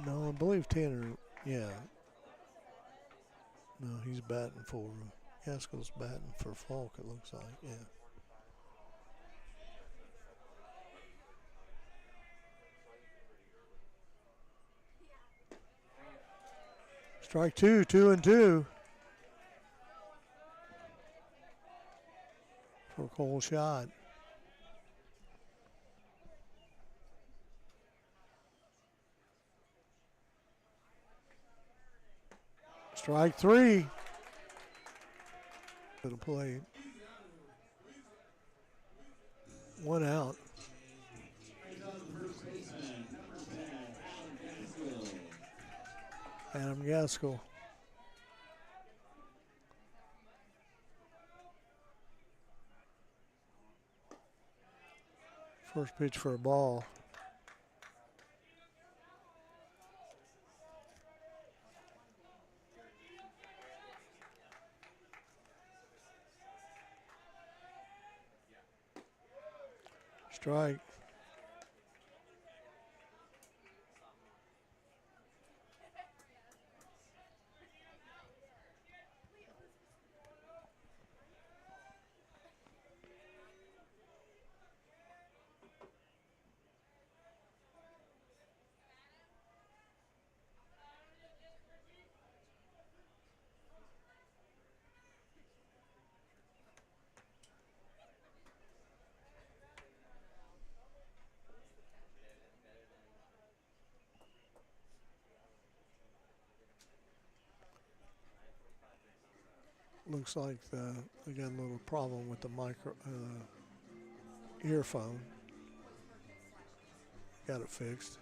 No, I believe Tanner, yeah. No, he's batting for, Casco's batting for Falk, it looks like, yeah. Strike 2, 2 and 2 for Cole Schott. Strike 3 to the plate. 1 out. Adam Gaskell. First pitch for a ball. Strike. Looks like they got a little problem with the earphone. Got it fixed.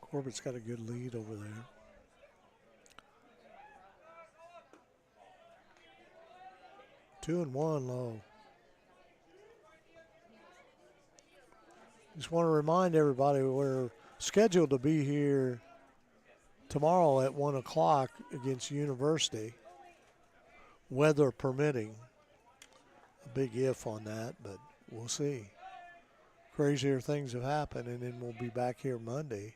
Corbett's got a good lead over there. Two and one low. Just want to remind everybody we're scheduled to be here tomorrow at 1 o'clock against University, weather permitting. A big if on that, but we'll see. Crazier things have happened, and then we'll be back here Monday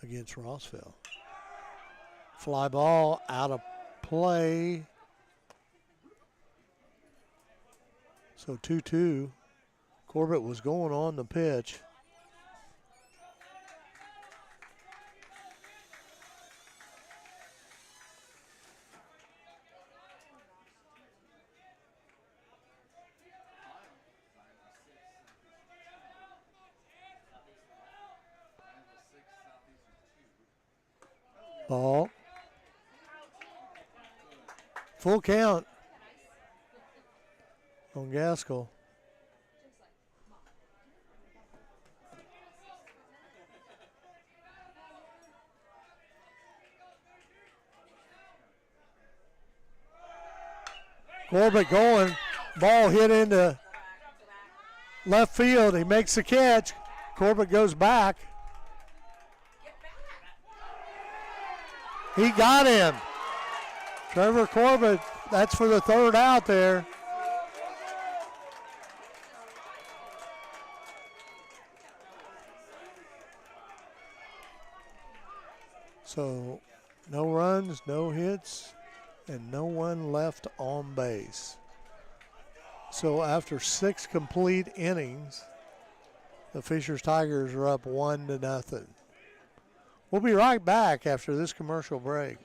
against Rossville. Fly ball out of play. So 2-2. Corbett was going on the pitch. Ball. Full count on Gaskell. Corbett going. Ball hit into left field. He makes the catch. Corbett goes back. He got him. Trevor Corbett, that's for the third out there. So no runs, no hits, and no one left on base. So after 6 complete innings, the Fishers Tigers are up 1-0. We'll be right back after this commercial break.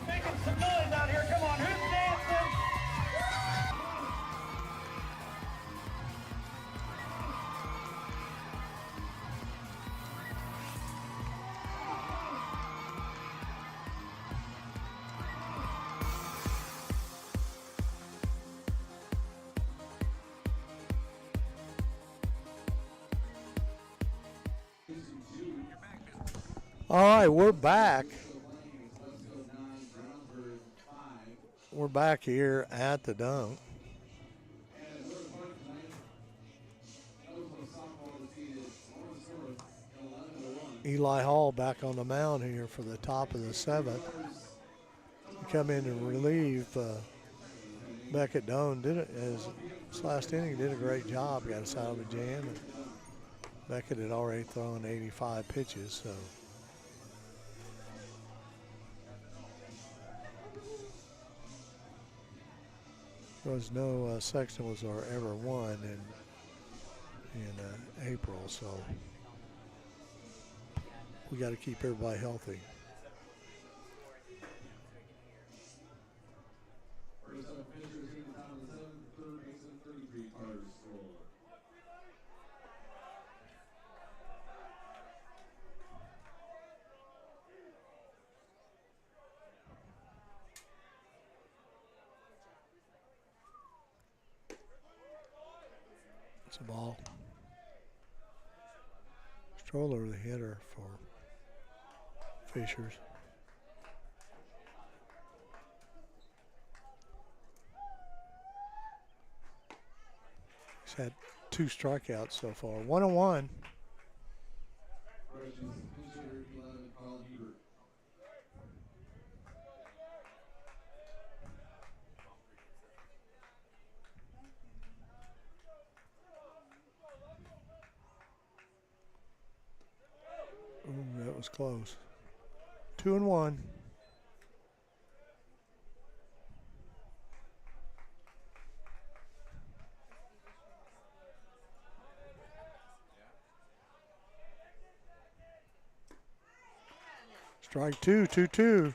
Making some noise out here. Come on, who's dancing? All right, we're back. We're back here at the dunk. Eli Hall back on the mound here for the top of the 7th. He come in and relieve Beckett Doan. Did it as this last inning, did a great job. Got us out of a jam. And Beckett had already thrown 85 pitches, so. There was no Sexton was our ever won in April, so we got to keep everybody healthy. First up, Fishers in the top of the 7th, third baseman 33, Carter Stroller. It's a ball. Stroller, the hitter for Fishers. He's had 2 strikeouts so far. 1-1. Freshman Fisher, 11, Carl Hebert. Ooh, that was close. 2-1. Strike two, 2-2.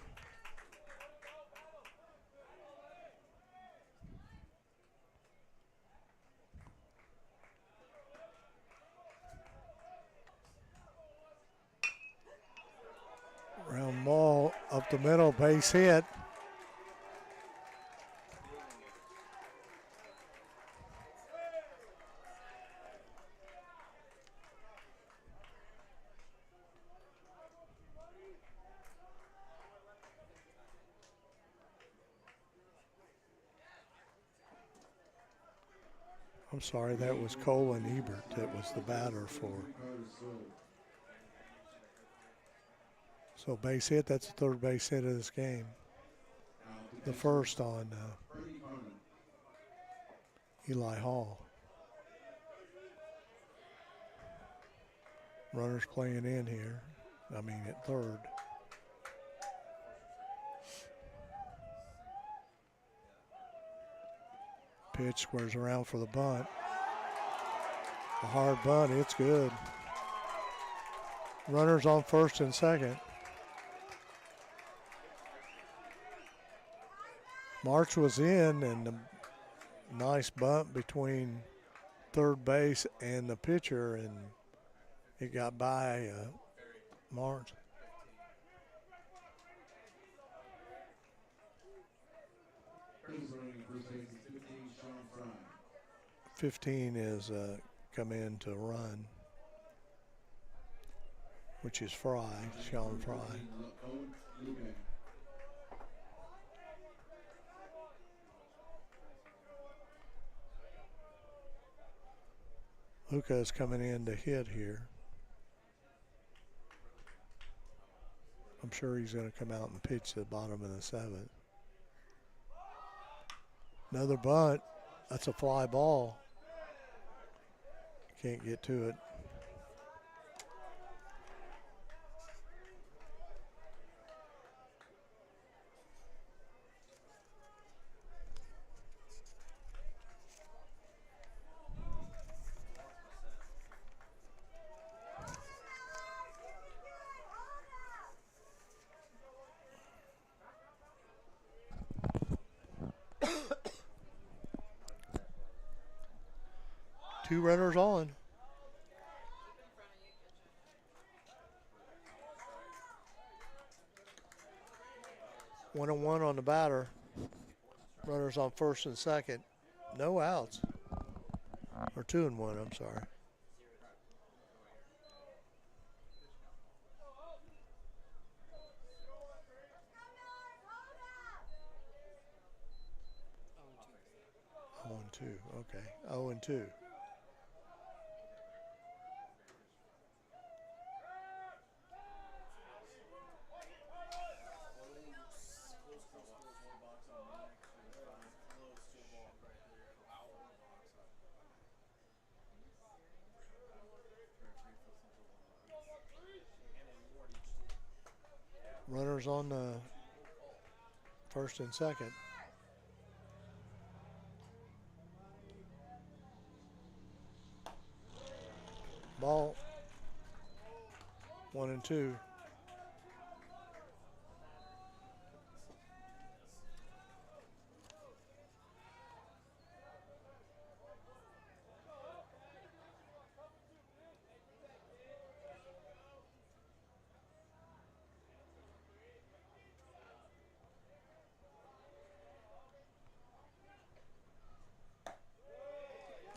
Round ball up the middle, base hit. I'm sorry, that was Colin Ebert that was the batter for. So base hit, that's the third base hit of this game. The first on Eli Hall. Runners playing in here. I mean at third. Pitch squares around for the bunt. A hard bunt, it's good. Runners on first and second. March was in, and a nice bunt between third base and the pitcher, and it got by March. Running first base is 15, Sean Fry. 15 is come in to run, which is Fry, Sean Fry. Owen Lugan. Luca is coming in to hit here. I'm sure he's going to come out and pitch the bottom of the seventh. Another bunt. That's a fly ball. Can't get to it. Two runners on. One and one on the batter. Runners on first and second. No outs. Or 2 and 1, I'm sorry. Oh and 2. Okay. 0 and 2. Runners on first and second. Ball. 1 and 2.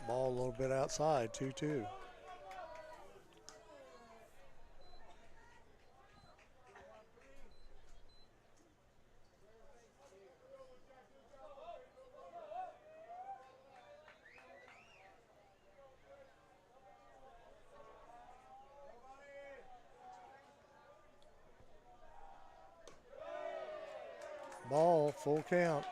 Ball a little bit outside, 2-2. Ball, full count.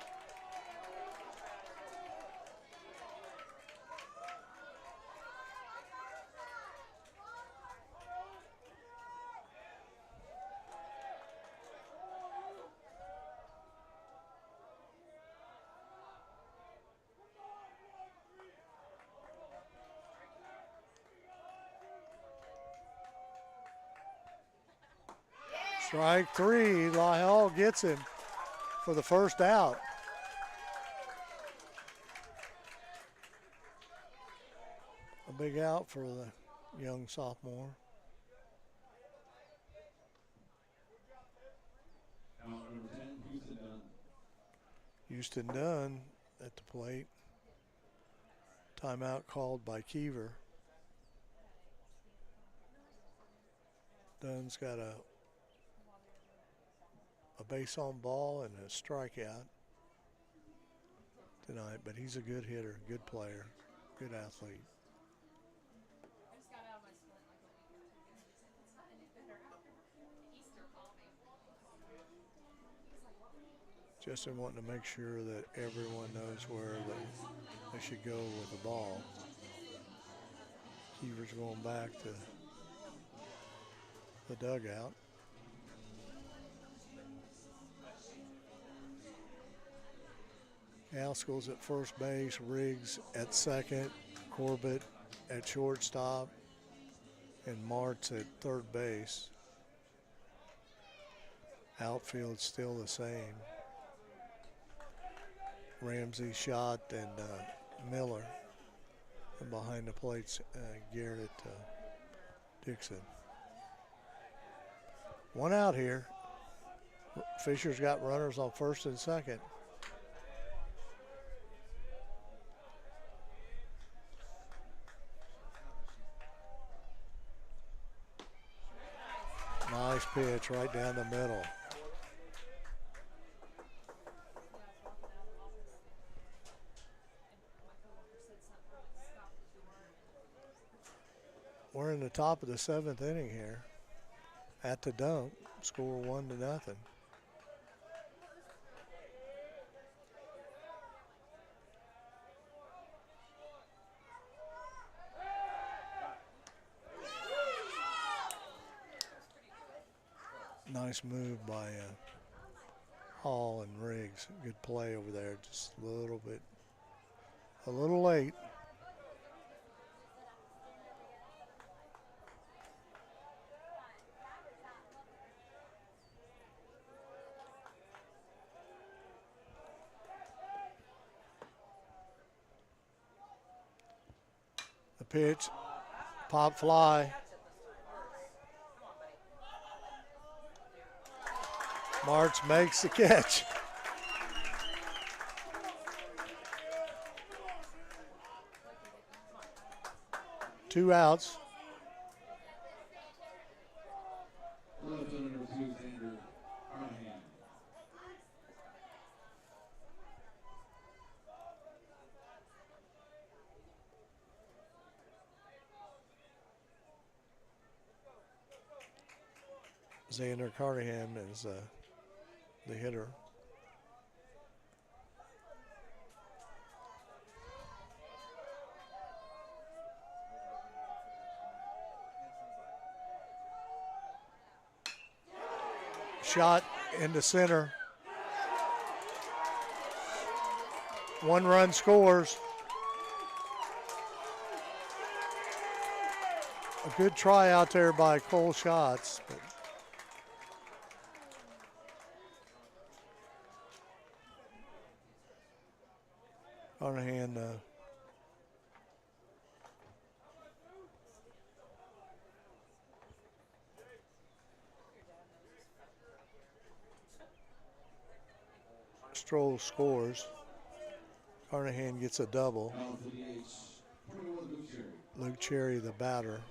Strike three. Lyle gets him for the first out. A big out for the young sophomore. Out number 10, Houston Dunn. Houston Dunn at the plate. Timeout called by Keever. Dunn's got a base on ball and a strikeout tonight, but he's a good hitter, good player, good athlete. Justin wanting to make sure that everyone knows where they should go with the ball. Keever's going back to the dugout. Haskell's at first base, Riggs at second, Corbett at shortstop, and Martz at third base. Outfield's still the same. Ramsey, Schott, and Miller. And behind the plates, Garrett, Dixon. One out here. Fisher's got runners on first and second. Nice pitch right down the middle. We're in the top of the seventh inning here at the dump. Score 1-0. Nice move by Hall and Riggs. Good play over there. Just a little late. The pitch, pop fly. Martz makes the catch. Two outs. Left under number 2, Xander Carnahan. Xander Carnahan is the hitter. Shot into center. One run scores. A good try out there by Cole Schatz. But Carnahan Stroll scores. Carnahan gets a double. Out for the H, 21, Luke Cherry. Luke Cherry, the batter.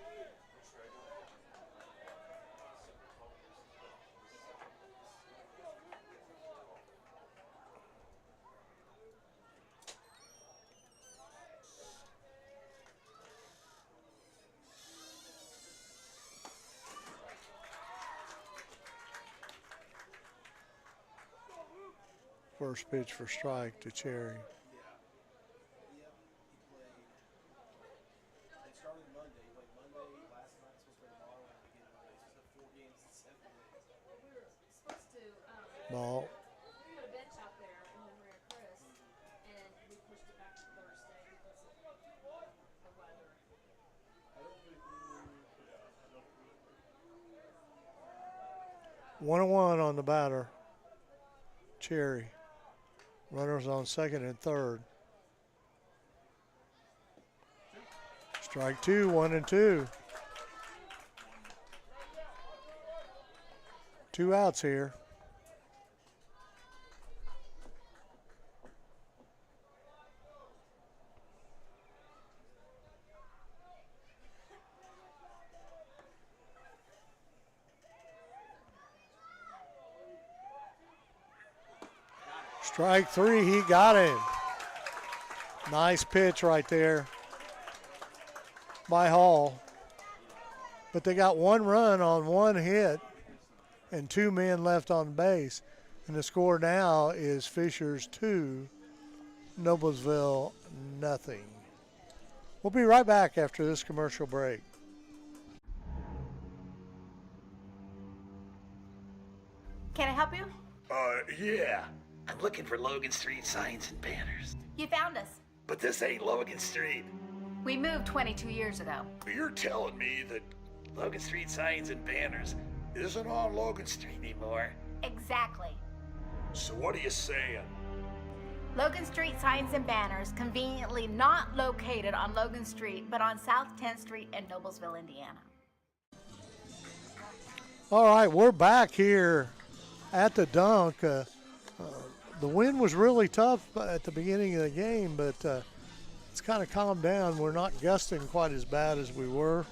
First pitch for strike to Cherry. Ball. We had a bench out there and then ran Chris, and we pushed it back to Thursday because of the weather. 1-1 on the batter. Cherry. Runners on second and third. Strike two, 1-2. 2 outs here. Strike three, he got him. Nice pitch right there by Hall. But they got 1 run on 1 hit and 2 men left on base. And the score now is Fishers 2, Noblesville nothing. We'll be right back after this commercial break. Can I help you? Yeah. I'm looking for Logan Street signs and banners. You found us. But this ain't Logan Street. We moved 22 years ago. You're telling me that Logan Street signs and banners isn't on Logan Street anymore? Exactly. So what are you saying? Logan Street signs and banners conveniently not located on Logan Street, but on South 10th Street in Noblesville, Indiana. All right, we're back here at the dunk. The wind was really tough at the beginning of the game, but it's kind of calmed down. We're not gusting quite as bad as we were.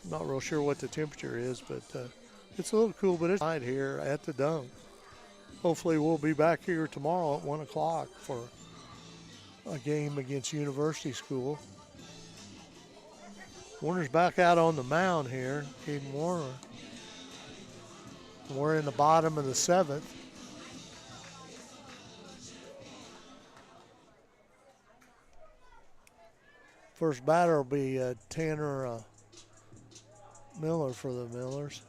Not real sure what the temperature is, but it's a little cool, but it's night here at the dunk. Hopefully we'll be back here tomorrow at 1 o'clock for a game against University School. Warner's back out on the mound here, Caden Warner. We're in the bottom of the 7th. First batter will be Tanner Miller for the Millers.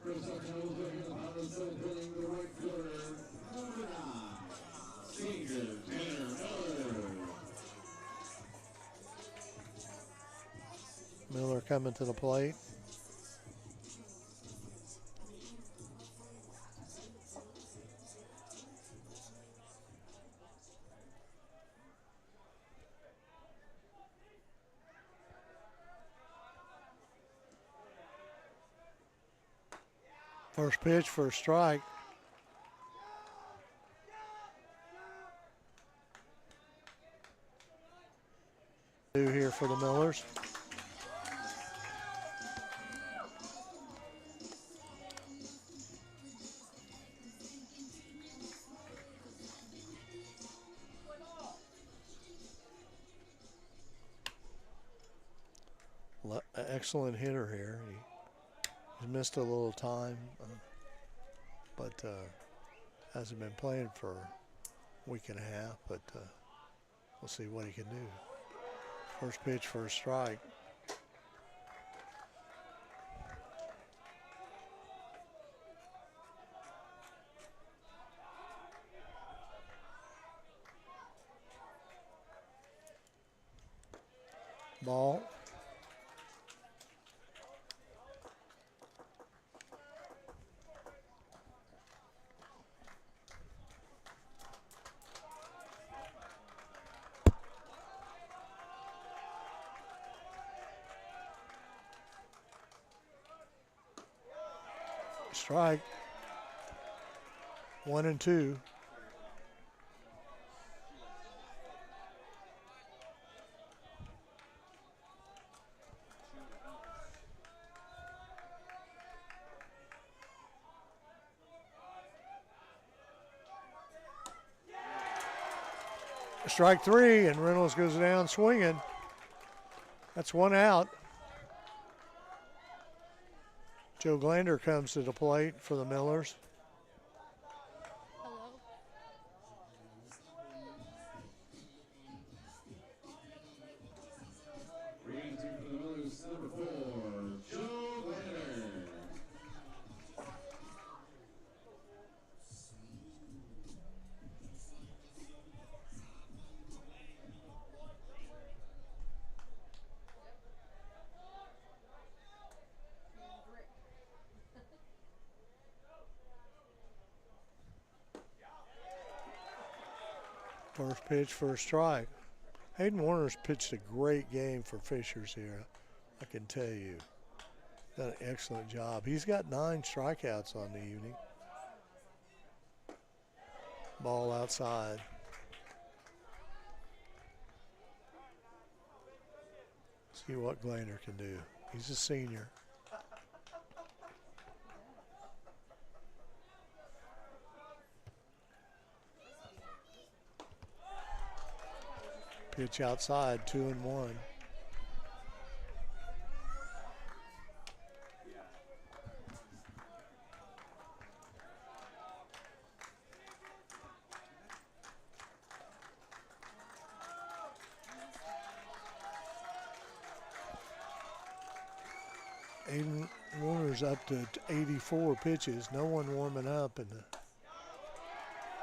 First up, Noblesville in the bottom of the 7th inning, the right fielder, moving on. Senior Tanner Miller. Miller coming to the plate. First pitch for a strike. Here for the Millers. Excellent hitter here. He's missed a little time, but hasn't been playing for a week and a half, but we'll see what he can do. First pitch for a strike. Ball. Strike. 1-2. Strike three, and Reynolds goes down swinging. That's 1 out. Joe Glander comes to the plate for the Millers. Bringing to for the Millers, number 4, Joe Lanner. First pitch for a strike. Hayden Warner's pitched a great game for Fishers here, I can tell you. Done an excellent job. He's got 9 strikeouts on the evening. Ball outside. See what Glaner can do. He's a senior. Pitch outside, 2-1. Aiden Warner's up to 84 pitches. No one warming up in the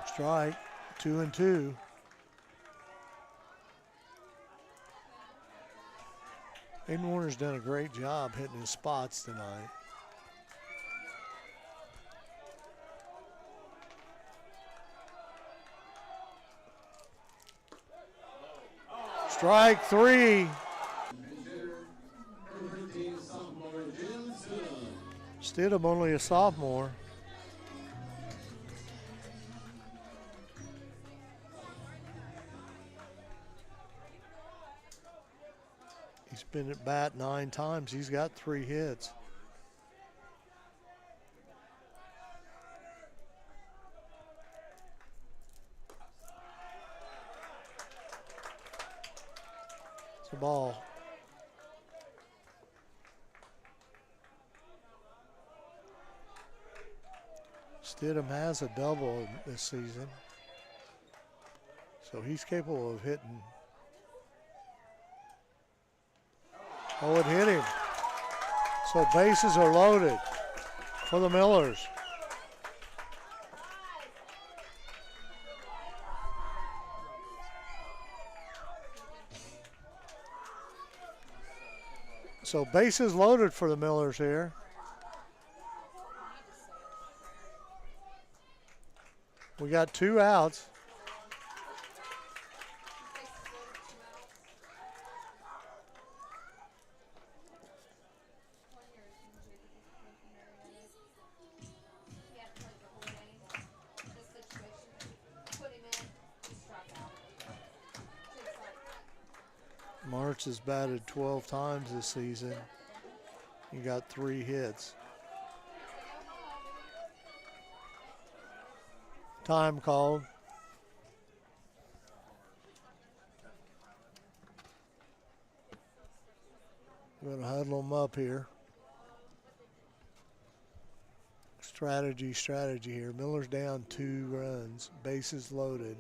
strike. 2-2. Aiden Warner's done a great job hitting his spots tonight. Strike 3. Stidham only a sophomore. He's been at bat 9 times. He's got 3 hits. It's a ball. Stidham has a double this season, so he's capable of hitting. Oh, it hit him. So bases are loaded for the Millers. So bases loaded for the Millers here. We got 2 outs. March has batted 12 times this season. He got 3 hits. Time called. We're going to huddle them up here. Strategy here. Miller's down 2 runs. Bases loaded.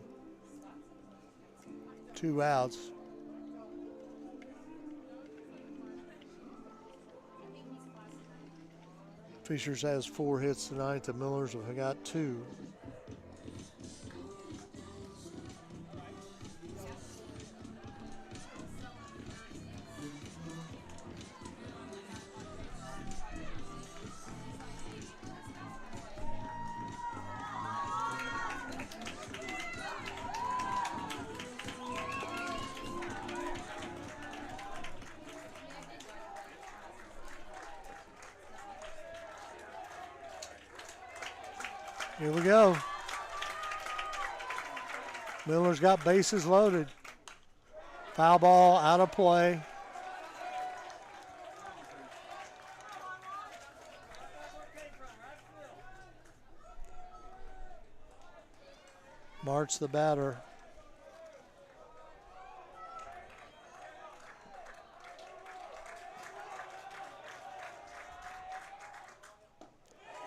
2 outs. Fishers has 4 hits tonight. The Millers have got 2. Here we go. Miller's got bases loaded. Foul ball out of play. March the batter.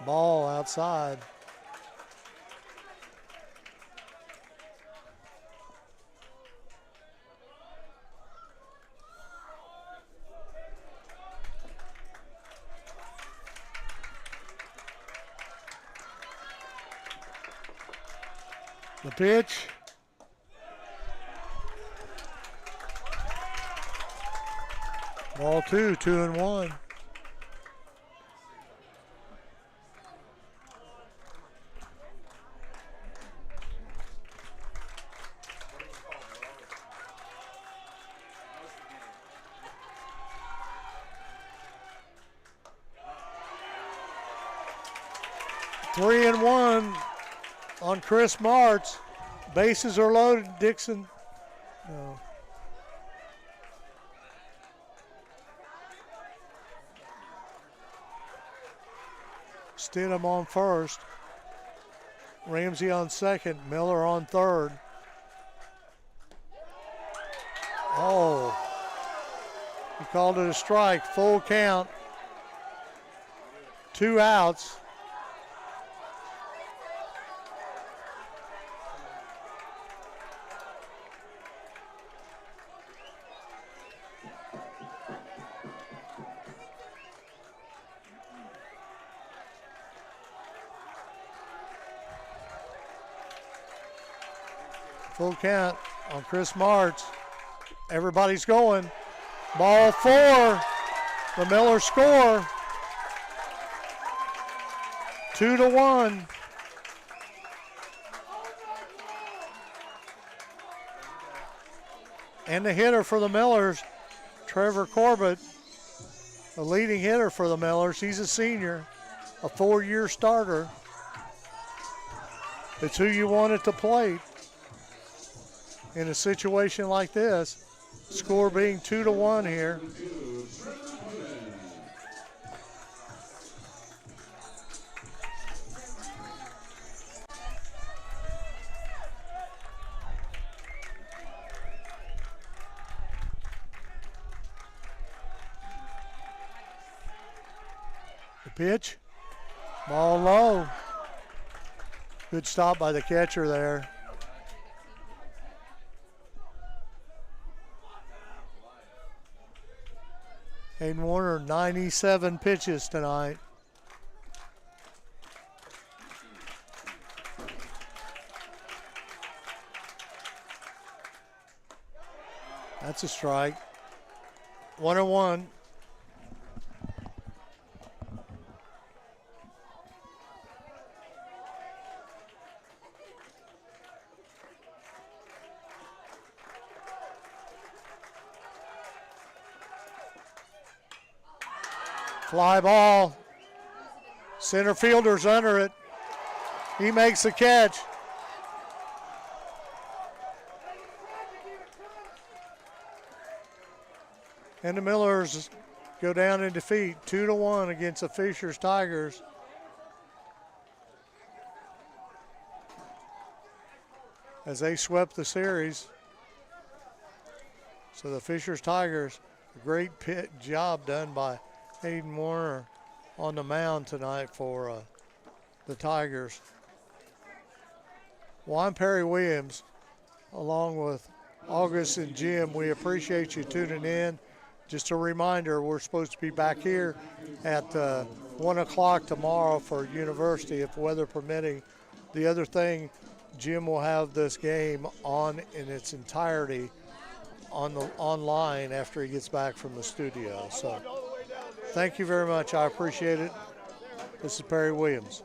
Ball outside. The pitch. Ball 2, 2-1. 3-1 on Chris Martz. Bases are loaded. Dixon. No. Stidham on first. Ramsey on second. Miller on third. Oh. He called it a strike. Full count. 2 outs. Full count on Chris Martz. Everybody's going. Ball 4. The Miller score. 2-1. And the hitter for the Millers, Trevor Corbett, the leading hitter for the Millers. He's a senior, a 4-year starter. It's who you want at the plate in a situation like this. Score being 2-1 here. The pitch, ball low. Good stop by the catcher there. Hayden Warner, 97 pitches tonight. That's a strike. 1-1. Fly ball. Center fielder's under it. He makes the catch. And the Millers go down in defeat, 2-1 against the Fishers Tigers. As they swept the series. So the Fishers Tigers, a great job done by Hayden Warner on the mound tonight for the Tigers. Well, I'm Perry Williams, along with August and Jim. We appreciate you tuning in. Just a reminder, we're supposed to be back here at 1 o'clock tomorrow for University, if weather permitting. The other thing, Jim will have this game on in its entirety online after he gets back from the studio. So thank you very much. I appreciate it. This is Perry Williams.